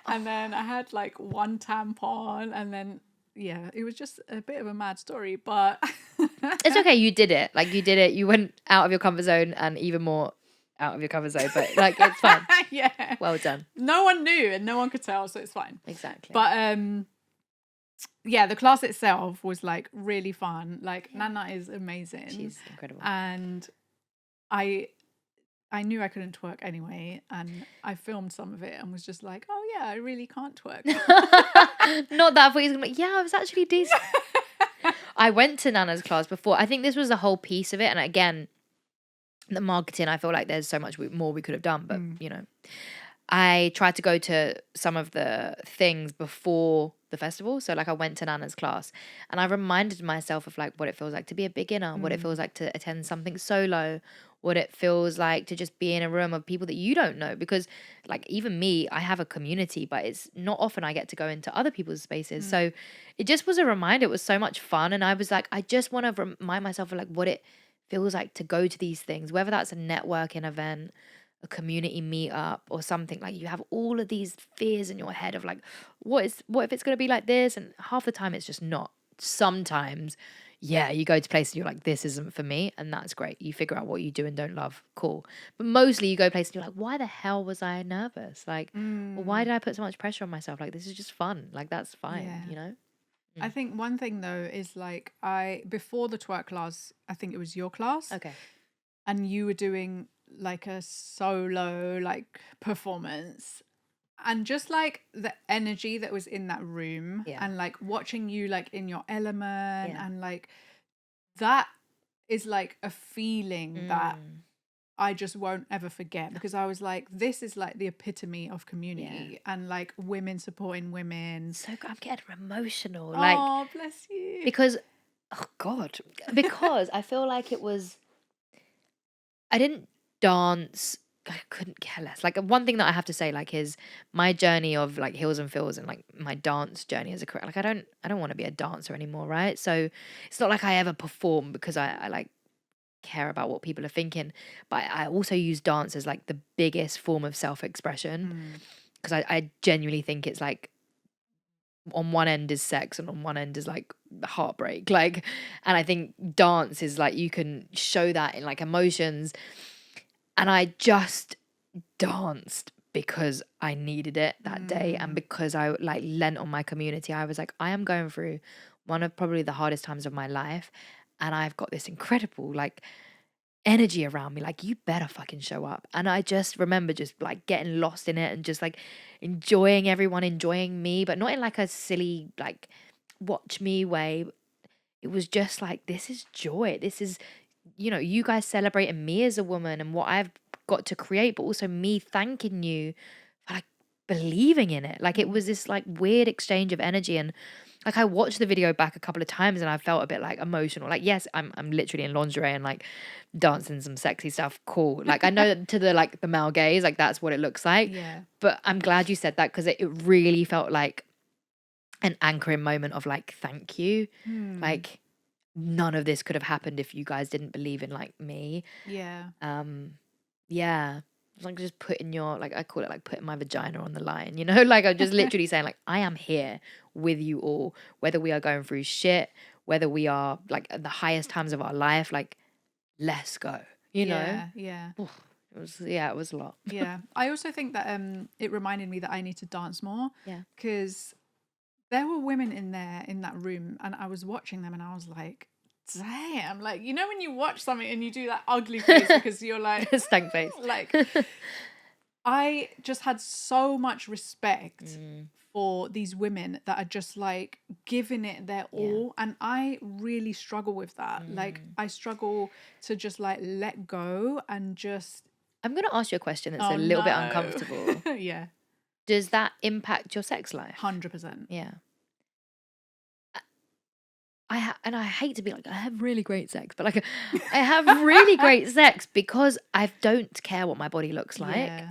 and then I had like one tampon and then it was just a bit of a mad story, but it's okay, you did it. Like you did it, you went out of your comfort zone and even more out of your comfort zone, but like it's fine. Yeah, well done. No one knew and no one could tell, so it's fine. Exactly. But the class itself was like really fun. Like Nana is amazing. She's incredible. And I knew I couldn't twerk anyway, and I filmed some of it and was just like, oh yeah, I really can't twerk. Not that, but he's gonna be like, yeah, I was actually decent. I went to Nana's class before. I think this was the whole piece of it. And again, the marketing, I feel like there's so much more we could have done, but I tried to go to some of the things before the festival. So like I went to Nana's class and I reminded myself of like what it feels like to be a beginner, what it feels like to attend something solo, what it feels like to just be in a room of people that you don't know. Because like even me, I have a community, but it's not often I get to go into other people's spaces. So it just was a reminder. It was so much fun. And I was like, I just want to remind myself of like what it feels like to go to these things, whether that's a networking event, a community meetup or something. Like you have all of these fears in your head of like, what if it's going to be like this? And half the time it's just not. Sometimes, you go to places and you're like, this isn't for me. And that's great. You figure out what you do and don't love. Cool. But mostly you go places and you're like, why the hell was I nervous? Like, well, why did I put so much pressure on myself? Like, this is just fun. Like, that's fine, I think one thing though is like before the twerk class, I think it was your class. Okay. And you were doing like a solo like performance and just like the energy that was in that room and like watching you like in your element and like that is like a feeling that I just won't ever forget, because I was like, this is like the epitome of community and like women supporting women. So I'm getting emotional. Like, oh, bless you. Because I feel like it was, I didn't dance. I couldn't care less. Like one thing that I have to say, like, is my journey of like Hills and Feels and like my dance journey as a career. Like I don't want to be a dancer anymore, right? So it's not like I ever perform because I like care about what people are thinking. But I also use dance as like the biggest form of self-expression, because I genuinely think it's like on one end is sex and on one end is like heartbreak. Like, and I think dance is like you can show that in like emotions. And I just danced because I needed it that day, and because I like lent on my community. I was like, I am going through one of probably the hardest times of my life, and I've got this incredible like energy around me, like you better fucking show up. And I just remember just like getting lost in it and just like enjoying everyone, enjoying me, but not in like a silly like watch me way. It was just like, this is joy, this is, you know, you guys celebrating me as a woman and what I've got to create, but also me thanking you for like believing in it. Like it was this like weird exchange of energy. And like I watched the video back a couple of times and I felt a bit like emotional. Like, yes, I'm literally in lingerie and like dancing some sexy stuff. Cool. Like I know that to the like the male gaze, like that's what it looks like. Yeah. But I'm glad you said that, because it really felt like an anchoring moment of like, thank you. Like none of this could have happened if you guys didn't believe in like me. Yeah. Yeah. It's like just putting your, like I call it like putting my vagina on the line, you know? Like I'm just literally saying like, I am here with you all, whether we are going through shit, whether we are like at the highest times of our life, like let's go, you know? Yeah. It was a lot. Yeah. I also think that it reminded me that I need to dance more. Yeah. Because there were women in there in that room, and I was watching them and I was like, damn, like, you know, when you watch something and you do that ugly face because you're like Stank face. like, I just had so much respect for these women that are just like giving it their all. And I really struggle with that. Like I struggle to just like let go and just, I'm going to ask you a question that's oh a little bit no. uncomfortable. Yeah. Does that impact your sex life? 100%. Yeah. And I hate to be like, I have really great sex, but like I have really great sex because I don't care what my body looks like. Yeah.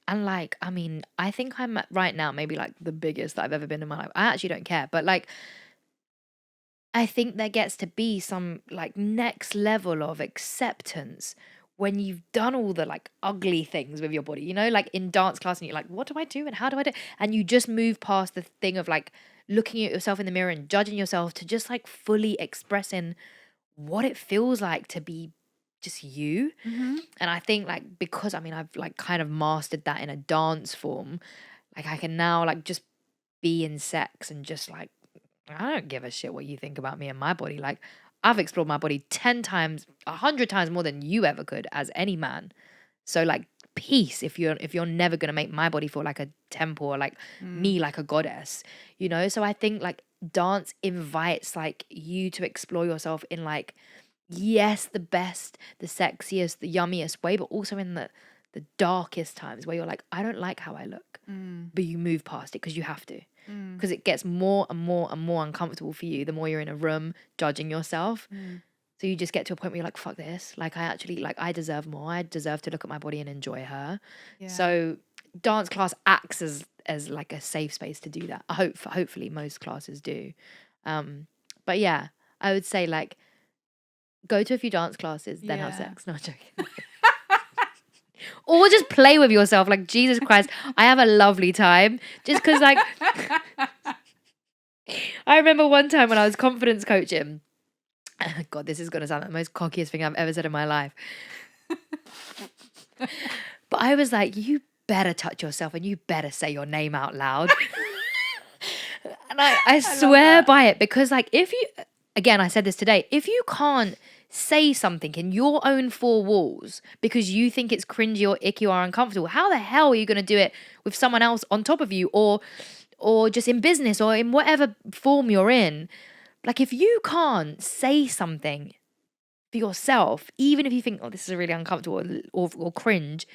And like, I mean, I think I'm at right now maybe like the biggest that I've ever been in my life. I actually don't care, but like I think there gets to be some like next level of acceptance when you've done all the like ugly things with your body, you know, like in dance class and you're like, what do I do and how do I do? And you just move past the thing of like looking at yourself in the mirror and judging yourself to just like fully expressing what it feels like to be just you. And I think like, because I mean, I've like kind of mastered that in a dance form, like I can now like just be in sex and just like, I don't give a shit what you think about me and my body. Like, I've explored my body 10 times, 100 times more than you ever could as any man. So like, peace if you're never gonna make my body feel like a temple or like me like a goddess, you know. So I think like dance invites like you to explore yourself in like, yes, the best, the sexiest, the yummiest way, but also in the darkest times where you're like, I don't like how I look, but you move past it because you have to. Because it gets more and more and more uncomfortable for you the more you're in a room judging yourself. So you just get to a point where you're like, fuck this. Like I actually, like I deserve more. I deserve to look at my body and enjoy her. Yeah. So dance class acts as like a safe space to do that. Hopefully most classes do. But yeah, I would say like go to a few dance classes, then have Yeah. sex. No, I'm joking. Or just play with yourself. Like, Jesus Christ, I have a lovely time. Just because, like, I remember one time when I was confidence coaching. God, this is going to sound like the most cockiest thing I've ever said in my life. But I was like, you better touch yourself and you better say your name out loud. And I swear by it, because, like, if you, again, I said this today, if you can't say something in your own four walls because you think it's cringy or icky or uncomfortable, how the hell are you going to do it with someone else on top of you, or just in business or in whatever form you're in? Like, if you can't say something for yourself, even if you think, oh, this is really uncomfortable or cringe,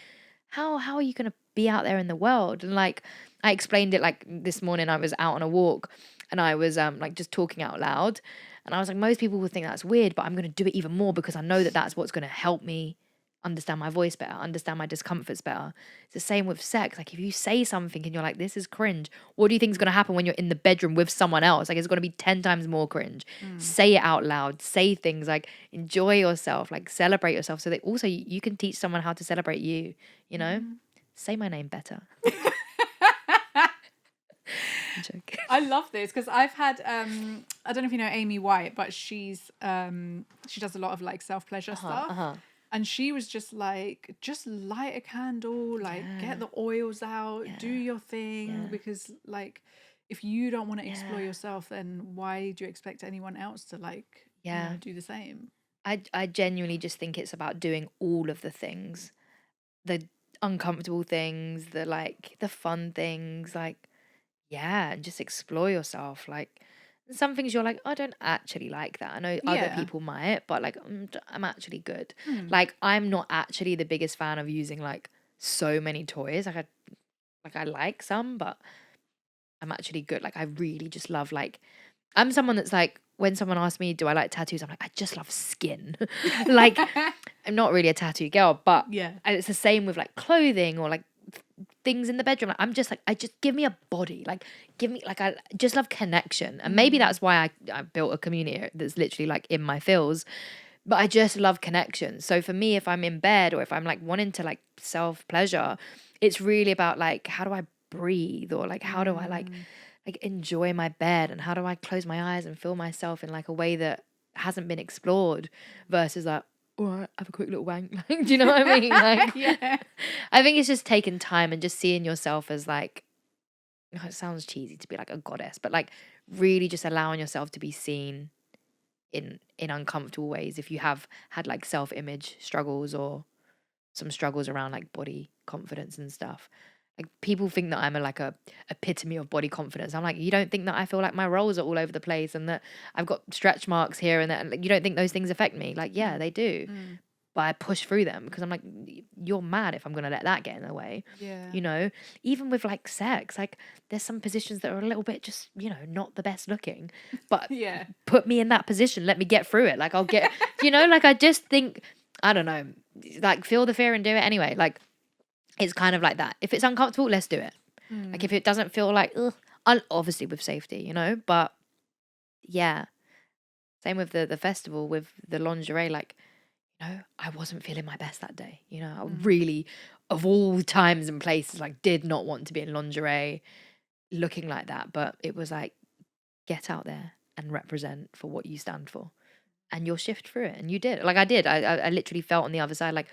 how are you going to be out there in the world? And like, I explained it like this morning, I was out on a walk and I was like just talking out loud. And I was like, most people would think that's weird, but I'm going to do it even more because I know that that's what's going to help me understand my voice better, understand my discomforts better. It's the same with sex. Like if you say something and you're like, this is cringe, what do you think is going to happen when you're in the bedroom with someone else? Like it's going to be 10 times more cringe. Say it out loud, say things like enjoy yourself, like celebrate yourself so that also you can teach someone how to celebrate you, you know? Say my name better. I'm joking. I love this because I've had I don't know if you know Amy White, but she does a lot of like self-pleasure stuff. And she was just like, just light a candle, like get the oils out, do your thing, because like if you don't want to explore yourself, then why do you expect anyone else to like do the same? I genuinely just think it's about doing all of the things, the uncomfortable things, the like the fun things, like and just explore yourself. Like some things you're like, I don't actually like that. I know other people might, but like I'm actually good. Like I'm not actually the biggest fan of using like so many toys. Like I like some, but I'm actually good. Like I really just love like I'm someone that's like when someone asks me, do I like tattoos? I'm like, I just love skin. Like I'm not really a tattoo girl, but and it's the same with like clothing or like things in the bedroom. Like, I'm just like, I just give me a body. Like give me like I just love connection. And maybe that's why I built a community that's literally like in my feels. But I just love connection. So for me, if I'm in bed or if I'm like wanting to like self pleasure, it's really about like how do I breathe or like how do I like enjoy my bed and how do I close my eyes and feel myself in like a way that hasn't been explored versus like, all right, have a quick little wank. Like, do you know what I mean? Like, I think it's just taking time and just seeing yourself as like, it sounds cheesy to be like a goddess, but like really just allowing yourself to be seen in uncomfortable ways if you have had like self-image struggles or some struggles around like body confidence and stuff. Like people think that I'm like a epitome of body confidence. I'm like, you don't think that I feel like my rolls are all over the place and that I've got stretch marks here and that, and like, you don't think those things affect me? Like, yeah, they do. But I push through them because I'm like, you're mad if I'm gonna let that get in the way. You know, even with like sex, like there's some positions that are a little bit just, you know, not the best looking. But put me in that position, let me get through it. Like I'll get, you know, like I just think, I don't know, like feel the fear and do it anyway. Like it's kind of like that. If it's uncomfortable, let's do it. Like if it doesn't feel like, ugh, obviously with safety, you know, but yeah. Same with the festival with the lingerie, like, you know, I wasn't feeling my best that day. You know, I really, of all times and places, like did not want to be in lingerie looking like that. But it was like, get out there and represent for what you stand for. And you'll shift through it. And you did. Like I did. I literally felt on the other side like,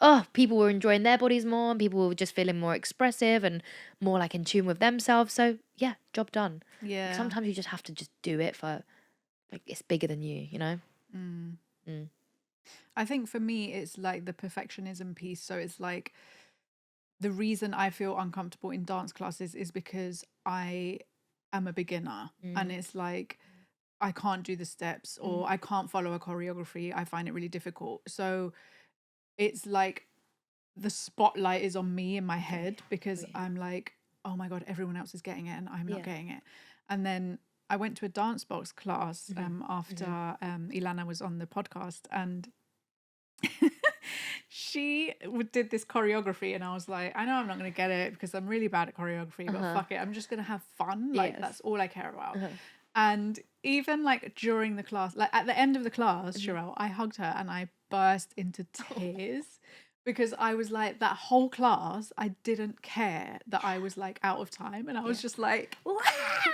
oh, people were enjoying their bodies more and people were just feeling more expressive and more like in tune with themselves. So yeah, job done. Like, sometimes you just have to just do it for like it's bigger than you know? I think for me, it's like the perfectionism piece. So it's like the reason I feel uncomfortable in dance classes is because I am a beginner and it's like I can't do the steps or I can't follow a choreography. I find it really difficult. So it's like the spotlight is on me in my head because I'm like, oh my God, everyone else is getting it and I'm not getting it. And then I went to a dance box class after Ilana was on the podcast and she did this choreography and I was like, I know I'm not going to get it because I'm really bad at choreography, but fuck it, I'm just going to have fun. Like that's all I care about. And even like during the class, like at the end of the class, Cherelle, I hugged her and I burst into tears because I was like, that whole class, I didn't care that I was like out of time. And I was just like,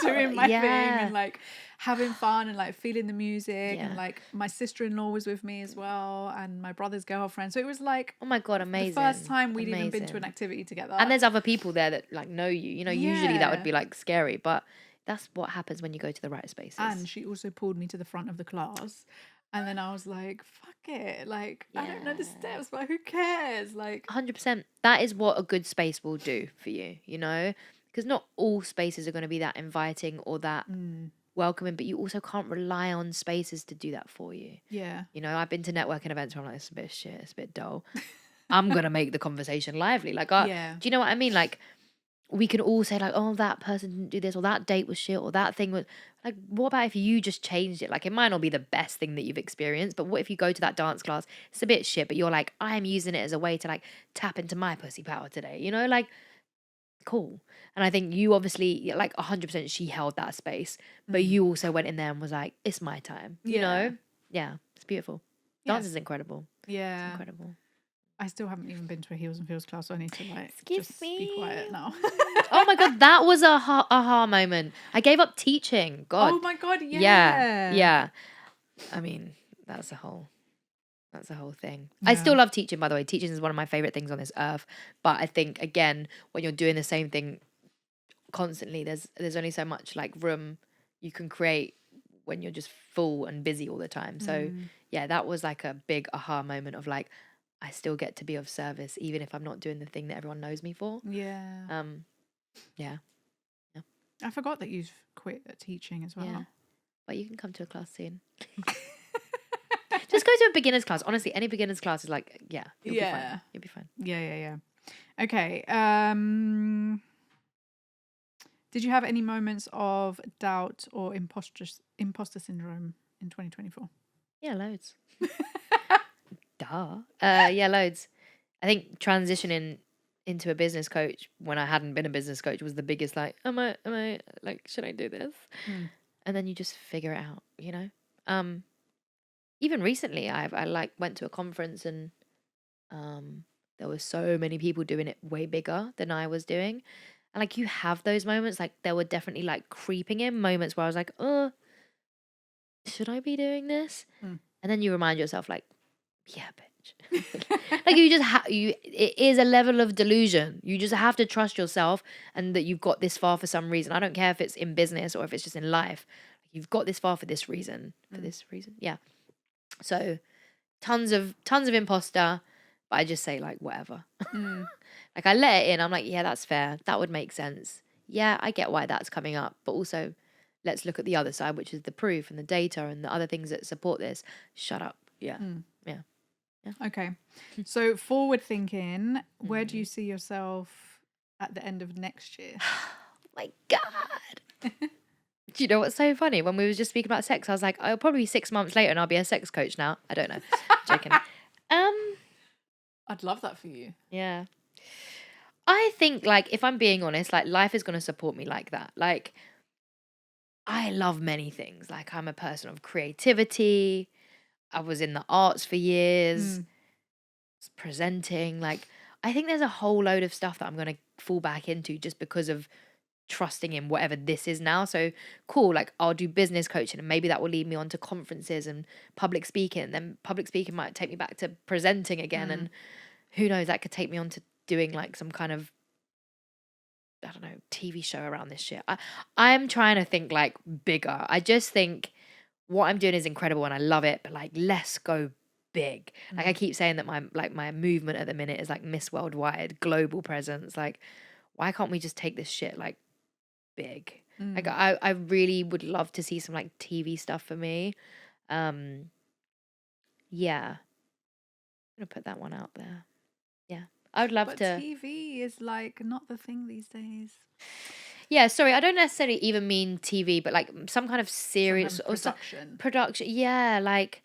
doing my thing and like having fun and like feeling the music. And like my sister-in-law was with me as well and my brother's girlfriend. So it was like, oh my God, amazing. The first time we'd even been to an activity together. And there's other people there that like know you. You know, usually that would be like scary, but that's what happens when you go to the right spaces. And she also pulled me to the front of the class. And then I was like, fuck it. Like, I don't know the steps, but who cares? Like, 100%. That is what a good space will do for you, you know? Because not all spaces are going to be that inviting or that welcoming, but you also can't rely on spaces to do that for you. Yeah. You know, I've been to networking events where I'm like, it's a bit shit, it's a bit dull. I'm going to make the conversation lively. Like, do you know what I mean? Like, we can all say like, oh, that person didn't do this or that date was shit or that thing was like, what about if you just changed it? Like it might not be the best thing that you've experienced, but what if you go to that dance class, it's a bit shit, but you're like, I'm using it as a way to like tap into my pussy power today, you know, like cool. And I think you obviously like 100% she held that space, but you also went in there and was like, it's my time, you know? Yeah, it's beautiful. Dance is incredible. Yeah. It's incredible. I still haven't even been to a Heels and Feels class, so I need to like Excuse just me. be quiet now. Oh my God, that was a aha moment. I gave up teaching. God. Oh my God, yeah. Yeah. I mean, that's a whole That's the whole thing. I Yeah. still love teaching, by the way. Teaching is one of my favorite things on this earth. But I think, again, when you're doing the same thing constantly, there's only so much like room you can create when you're just full and busy all the time. So yeah, that was like a big aha moment of like, I still get to be of service even if I'm not doing the thing that everyone knows me for. Yeah. Yeah. I forgot that you've quit teaching as well. Yeah. But you can come to a class soon. Just go to a beginner's class. Honestly, any beginner's class is like, yeah, you'll be fine. You'll be fine. Yeah. Okay. Did you have any moments of doubt or imposter syndrome in 2024? Yeah, loads. Duh. Yeah, loads. I think transitioning into a business coach when I hadn't been a business coach was the biggest like, am I like, should I do this? And then you just figure it out, you know? Even recently I like went to a conference and there were so many people doing it way bigger than I was doing. And like you have those moments, like there were definitely like creeping in moments where I was like, oh, should I be doing this? And then you remind yourself like, yeah, bitch. Like you just it is a level of delusion. You just have to trust yourself and that you've got this far for some reason. I don't care if it's in business or if it's just in life. You've got this far for this reason. For this reason. Yeah. So tons of imposter, but I just say like whatever. Like I let it in. I'm like, yeah, that's fair. That would make sense. Yeah, I get why that's coming up. But also let's look at the other side, which is the proof and the data and the other things that support this. Shut up. Yeah. Yeah. Okay. So forward thinking, where do you see yourself at the end of next year? My God. Do you know what's so funny? When we were just speaking about sex, I was like, I'll probably 6 months later and I'll be a sex coach now. I don't know. Joking. I'd love that for you. Yeah. I think like if I'm being honest, like life is gonna support me like that. Like I love many things. Like I'm a person of creativity. I was in the arts for years, presenting. Like I think there's a whole load of stuff that I'm gonna fall back into just because of trusting in whatever this is now. So cool, like I'll do business coaching and maybe that will lead me on to conferences and public speaking. And then public speaking might take me back to presenting again. And who knows, that could take me on to doing like some kind of, I don't know, TV show around this shit. I'm trying to think like bigger. I just think what I'm doing is incredible and I love it, but like let's go big. Like I keep saying that my movement at the minute is like Miss Worldwide, global presence. Like why can't we just take this shit like big? Like I really would love to see some like TV stuff for me. Yeah. I'm gonna put that one out there. Yeah. I would love But to. TV is like not the thing these days. Yeah, sorry, I don't necessarily even mean TV, but like some kind of series Some or production. production. Yeah, like,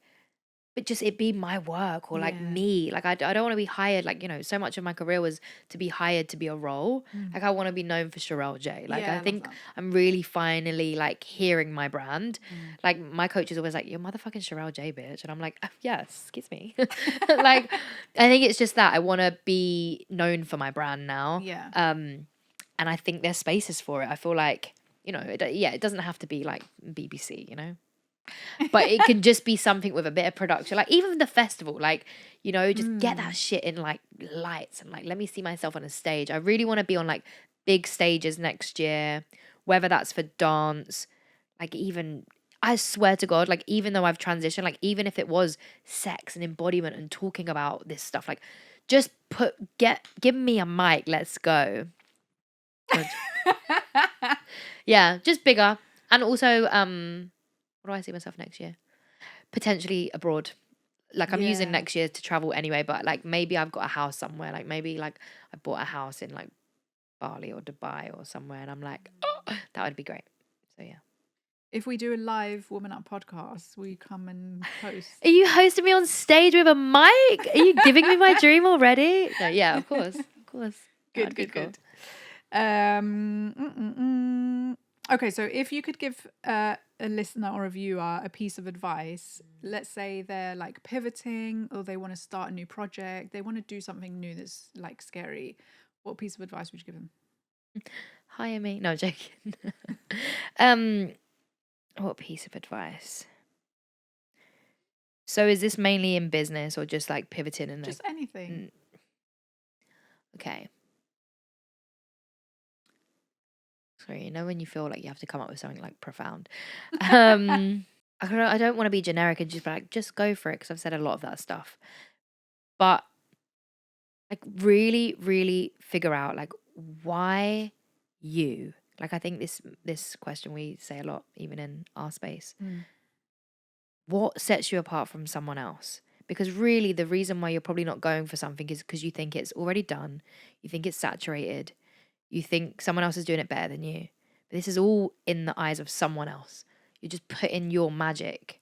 but just it be my work or like Yeah. me. Like I don't want to be hired. Like, you know, so much of my career was to be hired to be a role. Like I want to be known for Cherelle Jay. Like Yeah, I I love think that. I'm really finally like hearing my brand. Like my coach is always like, "You're motherfucking Cherelle Jay, bitch," and I'm like, oh, "Yes, excuse me." Like I think it's just that I want to be known for my brand now. Yeah. And I think there's spaces for it. I feel like, you know, it doesn't have to be like BBC, you know, but it can just be something with a bit of production. Like even the festival, like, you know, just get that shit in like lights and like, let me see myself on a stage. I really want to be on like big stages next year, whether that's for dance, like even, I swear to God, like even though I've transitioned, like even if it was sex and embodiment and talking about this stuff, like just give me a mic, let's go. Yeah, just bigger. And also, what do I see myself next year? Potentially abroad. Like I'm using next year to travel anyway, but like maybe I've got a house somewhere. Like maybe like I bought a house in like Bali or Dubai or somewhere, and I'm like, oh, that would be great. So yeah. If we do a live Woman Up podcast, will you come and host? Are you hosting me on stage with a mic? Are you giving me my dream already? No, yeah, of course, of course. Good. Okay, so if you could give a listener or a viewer a piece of advice, let's say they're like pivoting or they want to start a new project, they want to do something new that's like scary, what piece of advice would you give them? Hire me. No, I'm joking. What piece of advice? So is this mainly in business or just like pivoting and like, Just anything. okay. Sorry, you know when you feel like you have to come up with something like profound. I don't want to be generic and just be like, just go for it because I've said a lot of that stuff. But like really, really figure out like why you. Like I think this question we say a lot even in our space. What sets you apart from someone else? Because really the reason why you're probably not going for something is because you think it's already done, you think it's saturated, you think someone else is doing it better than you. But this is all in the eyes of someone else. You're just putting your magic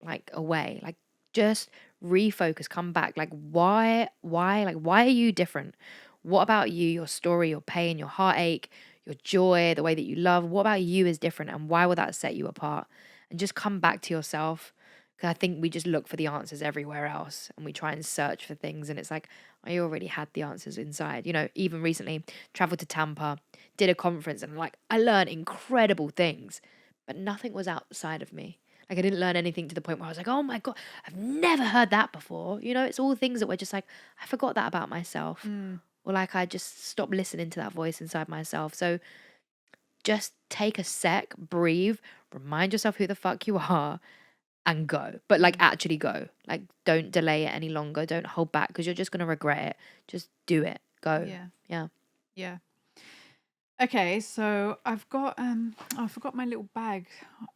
like away. Like just refocus, come back. Like why are you different? What about you, your story, your pain, your heartache, your joy, the way that you love? What about you is different and why will that set you apart? And just come back to yourself. Because I think we just look for the answers everywhere else and we try and search for things. And it's like, I already had the answers inside. You know, even recently, traveled to Tampa, did a conference, and like, I learned incredible things, but nothing was outside of me. Like, I didn't learn anything to the point where I was like, oh my God, I've never heard that before. You know, it's all things that were just like, I forgot that about myself. Or like, I just stopped listening to that voice inside myself. So just take a sec, breathe, remind yourself who the fuck you are and go. But like actually go. Like don't delay it any longer. Don't hold back because you're just going to regret it. Just do it. Go. Yeah. Okay, so I've got I forgot my little bag.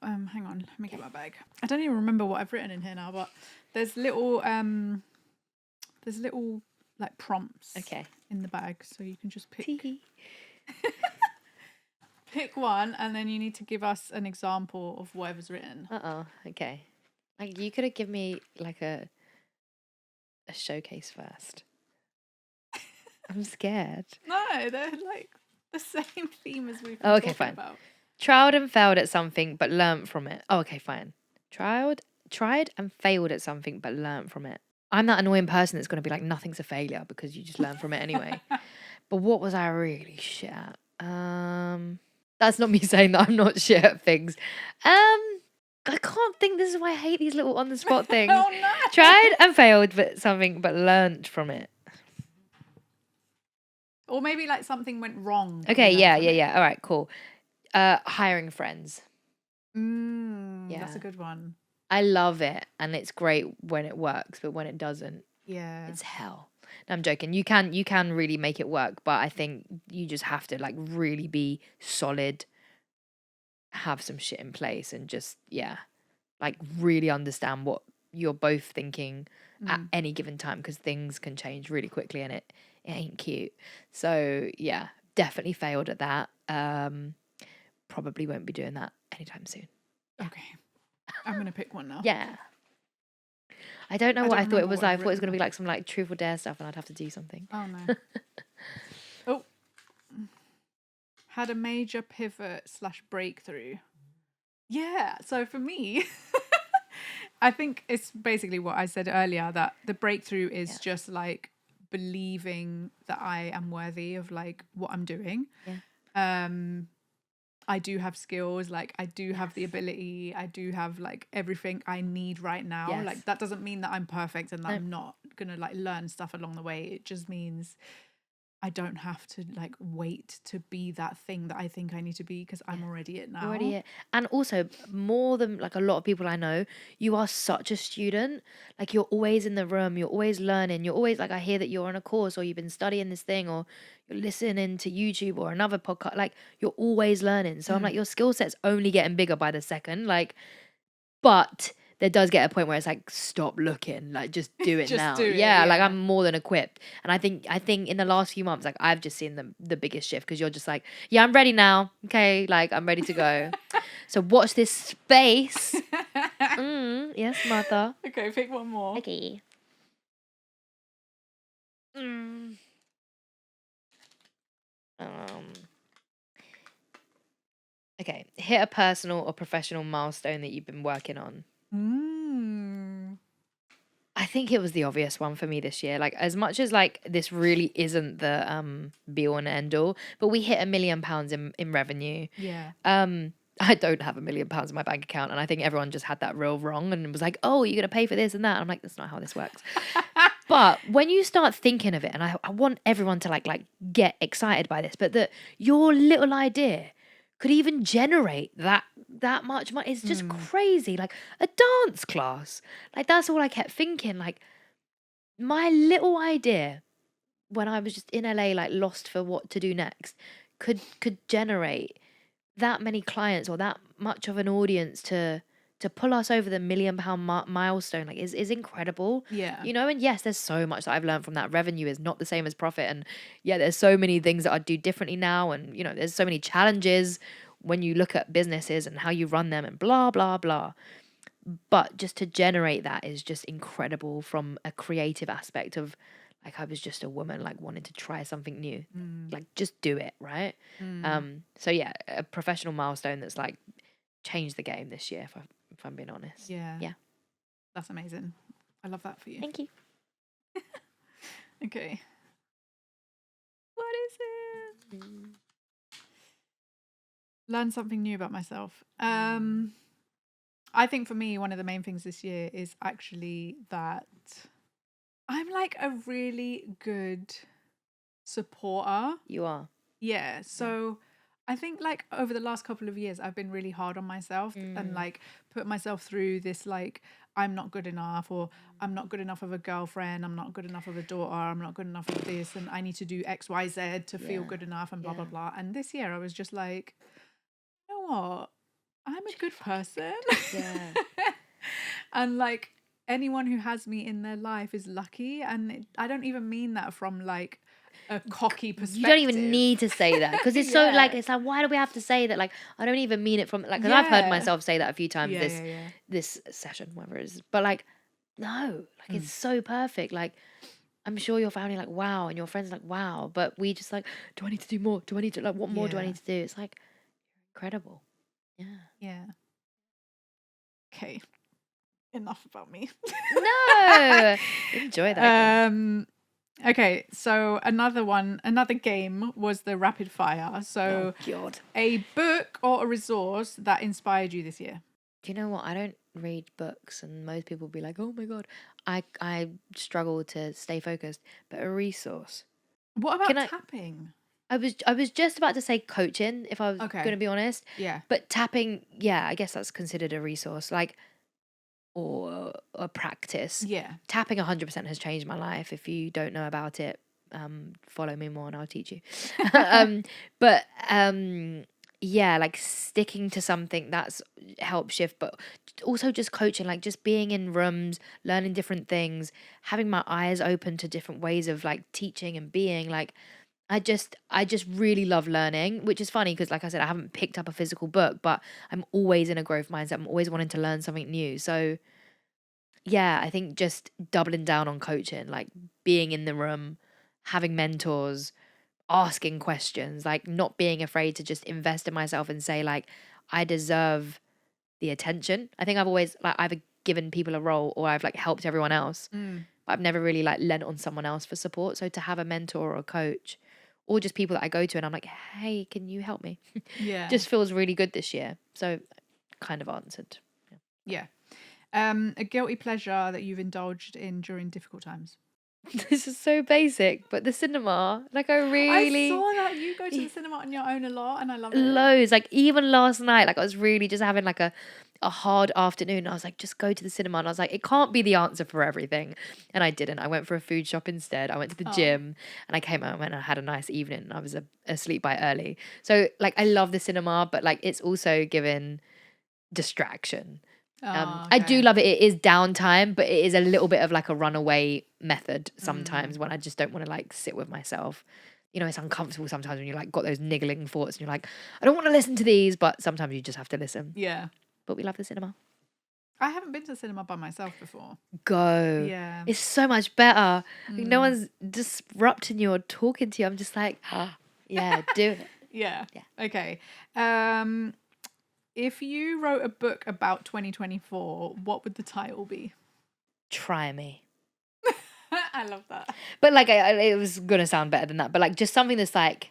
Hang on, let me get my bag. I don't even remember what I've written in here now, but there's little like prompts in the bag, so you can just pick one, and then you need to give us an example of whatever's written. Okay. Like you could have given me like a showcase first. I'm scared. No, they're like the same theme as we've been talking about. Tried and failed at something but learnt from it. Oh, okay, fine. Tried and failed at something but learnt from it. I'm that annoying person that's going to be like, nothing's a failure because you just learn from it anyway. But what was I really shit at? That's not me saying that I'm not shit at things. I can't think. This is why I hate these little on the spot things. Oh no! Tried and failed but learnt from it. Or maybe like something went wrong. Okay, yeah. All right, cool. Hiring friends. That's a good one. I love it and it's great when it works, but when it doesn't, it's hell. No, I'm joking. You can really make it work, but I think you just have to like really be solid, have some shit in place and just like really understand what you're both thinking at any given time because things can change really quickly and it ain't cute. So yeah, definitely failed at that. Probably won't be doing that anytime soon. Okay. I'm gonna pick one now. Yeah. I don't know what I thought it was like. I thought it was gonna be like some like truth or dare stuff and I'd have to do something. Oh no. Oh. Had a major pivot / breakthrough. Yeah. So for me, I think it's basically what I said earlier, that the breakthrough is just like believing that I am worthy of like what I'm doing. I do have skills, like I do have the ability, I do have like everything I need right now. Like that doesn't mean that I'm perfect and that I'm not gonna like learn stuff along the way. It just means I don't have to like wait to be that thing that I think I need to be because I'm already it now. Already it. And also more than like a lot of people I know, you are such a student. Like you're always in the room, you're always learning, you're always like, I hear that you're on a course or you've been studying this thing or you're listening to YouTube or another podcast. Like you're always learning. So I'm like, your skill set's only getting bigger by the second. Like, but there does get a point where it's like, stop looking, like just do it now. Like I'm more than equipped. And I think in the last few months, like I've just seen the biggest shift because you're just like, yeah, I'm ready now. Okay, like I'm ready to go. So watch this space. Yes, mother. Okay, pick one more. Okay. Okay, hit a personal or professional milestone that you've been working on. I think it was the obvious one for me this year. Like as much as like this really isn't the be all and end all, but we hit £1 million in revenue. Yeah. I don't have £1 million in my bank account, and I think everyone just had that real wrong and was like, "Oh, you're gonna pay for this and that." I'm like, that's not how this works. But when you start thinking of it, and I want everyone to like get excited by this, but that your little idea could even generate that much money, it's just crazy. Like a dance class, like that's all I kept thinking. Like my little idea when I was just in LA, like lost for what to do next, could generate that many clients or that much of an audience to pull us over the £1 million milestone, like is incredible. Yeah. You know, and yes, there's so much that I've learned from that. Revenue is not the same as profit, and yeah, there's so many things that I'd do differently now, and you know, there's so many challenges when you look at businesses and how you run them and blah blah blah. But just to generate that is just incredible from a creative aspect of like I was just a woman like wanting to try something new. Like just do it, right? So yeah, a professional milestone that's like changed the game this year if I'm being honest. Yeah. Yeah. That's amazing. I love that for you. Thank you. Okay. What is it? Learn something new about myself. I think for me, one of the main things this year is actually that I'm like a really good supporter. You are. Yeah. So I think like over the last couple of years, I've been really hard on myself and like put myself through this like I'm not good enough, or I'm not good enough of a girlfriend, I'm not good enough of a daughter, I'm not good enough of this, and I need to do X, Y, Z to feel good enough and blah, blah, blah. And this year I was just like, you know what? I'm a good person. Yeah. And like anyone who has me in their life is lucky. And I don't even mean that from like a cocky perspective. You don't even need to say that because it's so like it's like why do we have to say that? Like I don't even mean it from like because I've heard myself say that a few times this session, whatever it is. But like no, like it's so perfect. Like I'm sure your family like wow, and your friends like wow, but we just like do I need to do more? Do I need to like what more do I need to do? It's like incredible. Yeah. Yeah. Okay. Enough about me. No. Enjoy that. Okay, so another game was the rapid fire. So God. a book or a resource that inspired you this year. Do you know what? I don't read books, and most people will be like, "Oh my God." I struggle to stay focused, but a resource. What about tapping? I was just about to say coaching, if I was Okay. going to be honest. Yeah. But tapping, yeah, I guess that's considered a resource, like, or a practice. Yeah. Tapping 100% has changed my life. If you don't know about it, follow me more and I'll teach you. But yeah, like sticking to something that's helped shift, but also just coaching, like just being in rooms, learning different things, having my eyes open to different ways of like teaching and being like. I just really love learning, which is funny because like I said, I haven't picked up a physical book, but I'm always in a growth mindset. I'm always wanting to learn something new. So yeah, I think just doubling down on coaching, like being in the room, having mentors, asking questions, like not being afraid to just invest in myself and say like, I deserve the attention. I think I've always like either given people a role or I've like helped everyone else, but I've never really like lent on someone else for support. So to have a mentor or a coach or just people that I go to and I'm like, hey, can you help me? Yeah. Just feels really good this year. So kind of answered. Yeah. A guilty pleasure that you've indulged in during difficult times. This is so basic, but the cinema, like I saw that you go to the cinema on your own a lot, and I love it. Loads. Like even last night, like I was really just having like a hard afternoon. I was like, just go to the cinema. And I was like, it can't be the answer for everything. And I didn't. I went for a food shop instead. I went to the gym and I came home and I had a nice evening. And I was asleep by early. So like I love the cinema, but like it's also given distraction. I do love it. It is downtime, but it is a little bit of like a runaway method sometimes when I just don't want to like sit with myself. You know, it's uncomfortable sometimes when you like got those niggling thoughts and you're like, I don't want to listen to these, but sometimes you just have to listen. Yeah. But we love the cinema. I haven't been to the cinema by myself before. Go. Yeah. It's so much better. Like, no one's disrupting you or talking to you. I'm just like, yeah, do it. Yeah. Okay. If you wrote a book about 2024, what would the title be? Try Me. I love that. But like, it was going to sound better than that. But like, just something that's like,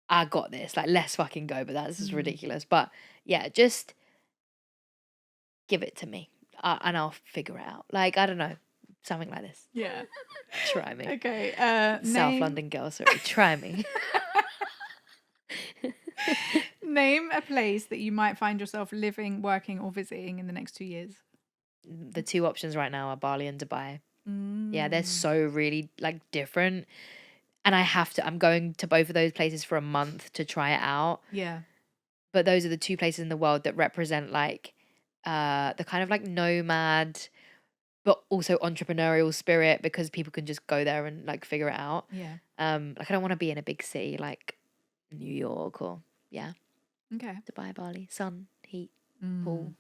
I got this. Like, let's fucking go. But that's just ridiculous. But yeah, just give it to me, and I'll figure it out. Like, I don't know, something like this. Yeah. Try me. Okay. South London girl, sorry. Try me. Name a place that you might find yourself living, working, or visiting in the next 2 years. The two options right now are Bali and Dubai. Yeah, they're so really like different. And I'm going to both of those places for a month to try it out. Yeah. But those are the two places in the world that represent like the kind of like nomad, but also entrepreneurial spirit, because people can just go there and like figure it out. Yeah. Like I don't want to be in a big city like New York or Okay. Dubai, Bali, sun, heat, pool,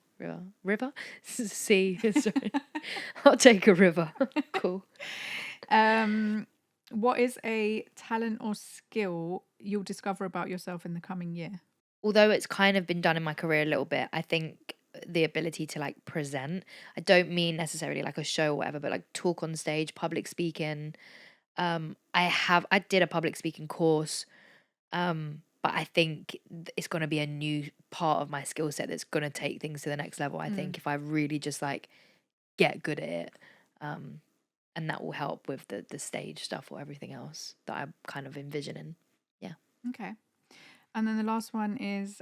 river, sea. Sorry, I'll take a river. Cool. What is a talent or skill you'll discover about yourself in the coming year? Although it's kind of been done in my career a little bit, I think the ability to like present. I don't mean necessarily like a show or whatever, but like talk on stage, public speaking. I did a public speaking course. But I think it's going to be a new part of my skill set that's going to take things to the next level. I think if I really just like get good at it, and that will help with the stage stuff or everything else that I'm kind of envisioning. Yeah. Okay. And then the last one is,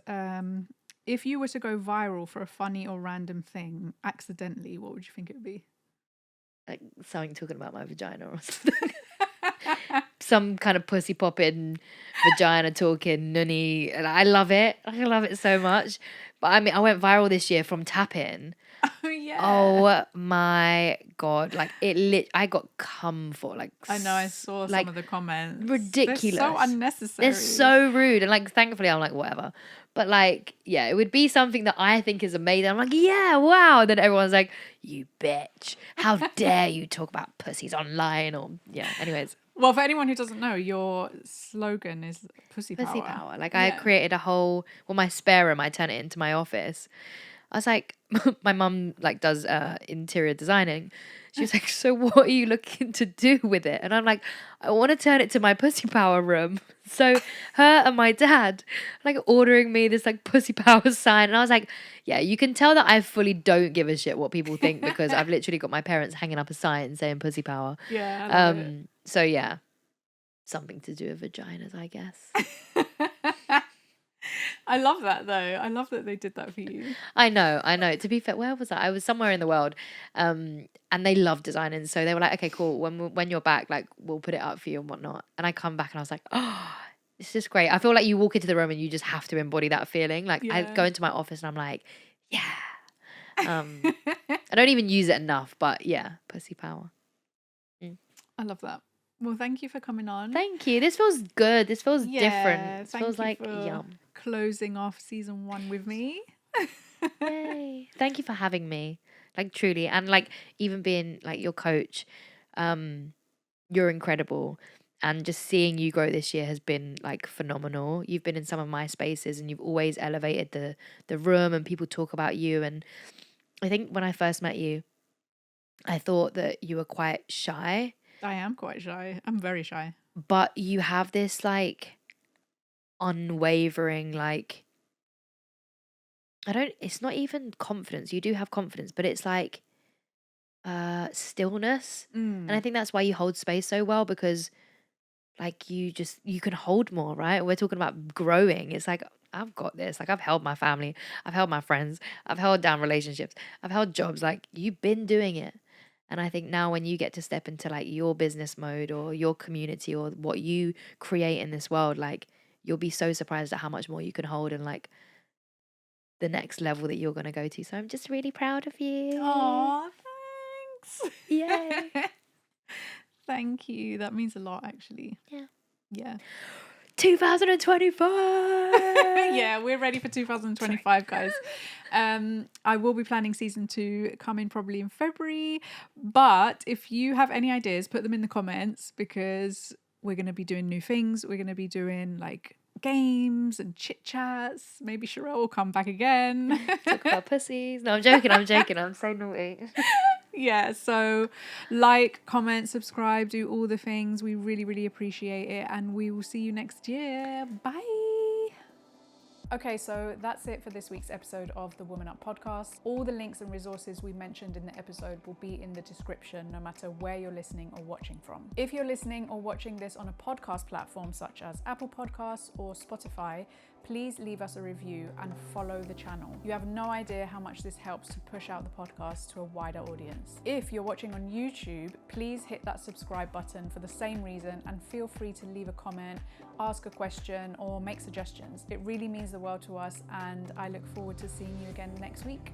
if you were to go viral for a funny or random thing accidentally, what would you think it would be? Like something talking about my vagina or something. Some kind of pussy popping, vagina talking, nunny. And I love it. I love it so much. But I mean, I went viral this year from tapping. Oh yeah. Oh my God. Like I got come for like. I know, I saw like, some of the comments. Ridiculous. They're so unnecessary. They're so rude. And like, thankfully, I'm like, whatever. But like, yeah, it would be something that I think is amazing. I'm like, yeah, wow. And then everyone's like, you bitch. How dare you talk about pussies online? Or, yeah, anyways. Well, for anyone who doesn't know, your slogan is pussy power. Pussy power. Like, I created a whole, my spare room, I turned it into my office. I was like, my mum like does interior designing. She was like, so what are you looking to do with it? And I'm like, I want to turn it to my pussy power room. So her and my dad like ordering me this like pussy power sign. And I was like, yeah, you can tell that I fully don't give a shit what people think, because I've literally got my parents hanging up a sign saying pussy power. Yeah. I love it. So yeah, something to do with vaginas, I guess. I love that though. I love that they did that for you. I know. To be fair, where was I? I was somewhere in the world, and they love designing. So they were like, okay, cool. When you're back, like we'll put it up for you and whatnot. And I come back and I was like, oh, this is great. I feel like you walk into the room and you just have to embody that feeling. Like I go into my office and I'm like, yeah. I don't even use it enough, but yeah, pussy power. I love that. Well, thank you for coming on. Thank you. This feels good. This feels different. This feels like yum. Closing off season 1 with me. Yay. Thank you for having me. Like truly. And like even being like your coach, you're incredible. And just seeing you grow this year has been like phenomenal. You've been in some of my spaces and you've always elevated the room, and people talk about you. And I think when I first met you, I thought that you were quite shy. I am quite shy. I'm very shy. But you have this like unwavering, like, it's not even confidence. You do have confidence, but it's like stillness. And I think that's why you hold space so well, because like you can hold more, right? We're talking about growing. It's like, I've got this. Like I've held my family, I've held my friends, I've held down relationships, I've held jobs. Like you've been doing it. And I think now when you get to step into like your business mode or your community or what you create in this world, like you'll be so surprised at how much more you can hold and like the next level that you're going to go to. So I'm just really proud of you. Aw, thanks. Yay. Thank you. That means a lot, actually. Yeah. Yeah. 2025. Yeah, we're ready for 2025, guys. I will be planning season 2 coming probably in February. But if you have any ideas, put them in the comments, because we're going to be doing new things. We're going to be doing like games and chit chats. Maybe Cherelle will come back again. Talk about pussies. No, I'm joking. I'm so naughty. Yeah, so like, comment, subscribe, do all the things. We really, really appreciate it. And we will see you next year. Bye. Okay, so that's it for this week's episode of the Woman Up podcast. All the links and resources we mentioned in the episode will be in the description, no matter where you're listening or watching from. If you're listening or watching this on a podcast platform such as Apple Podcasts or Spotify, please leave us a review and follow the channel. You have no idea how much this helps to push out the podcast to a wider audience. If you're watching on YouTube, please hit that subscribe button for the same reason and feel free to leave a comment, ask a question, or make suggestions. It really means the world to us, and I look forward to seeing you again next week.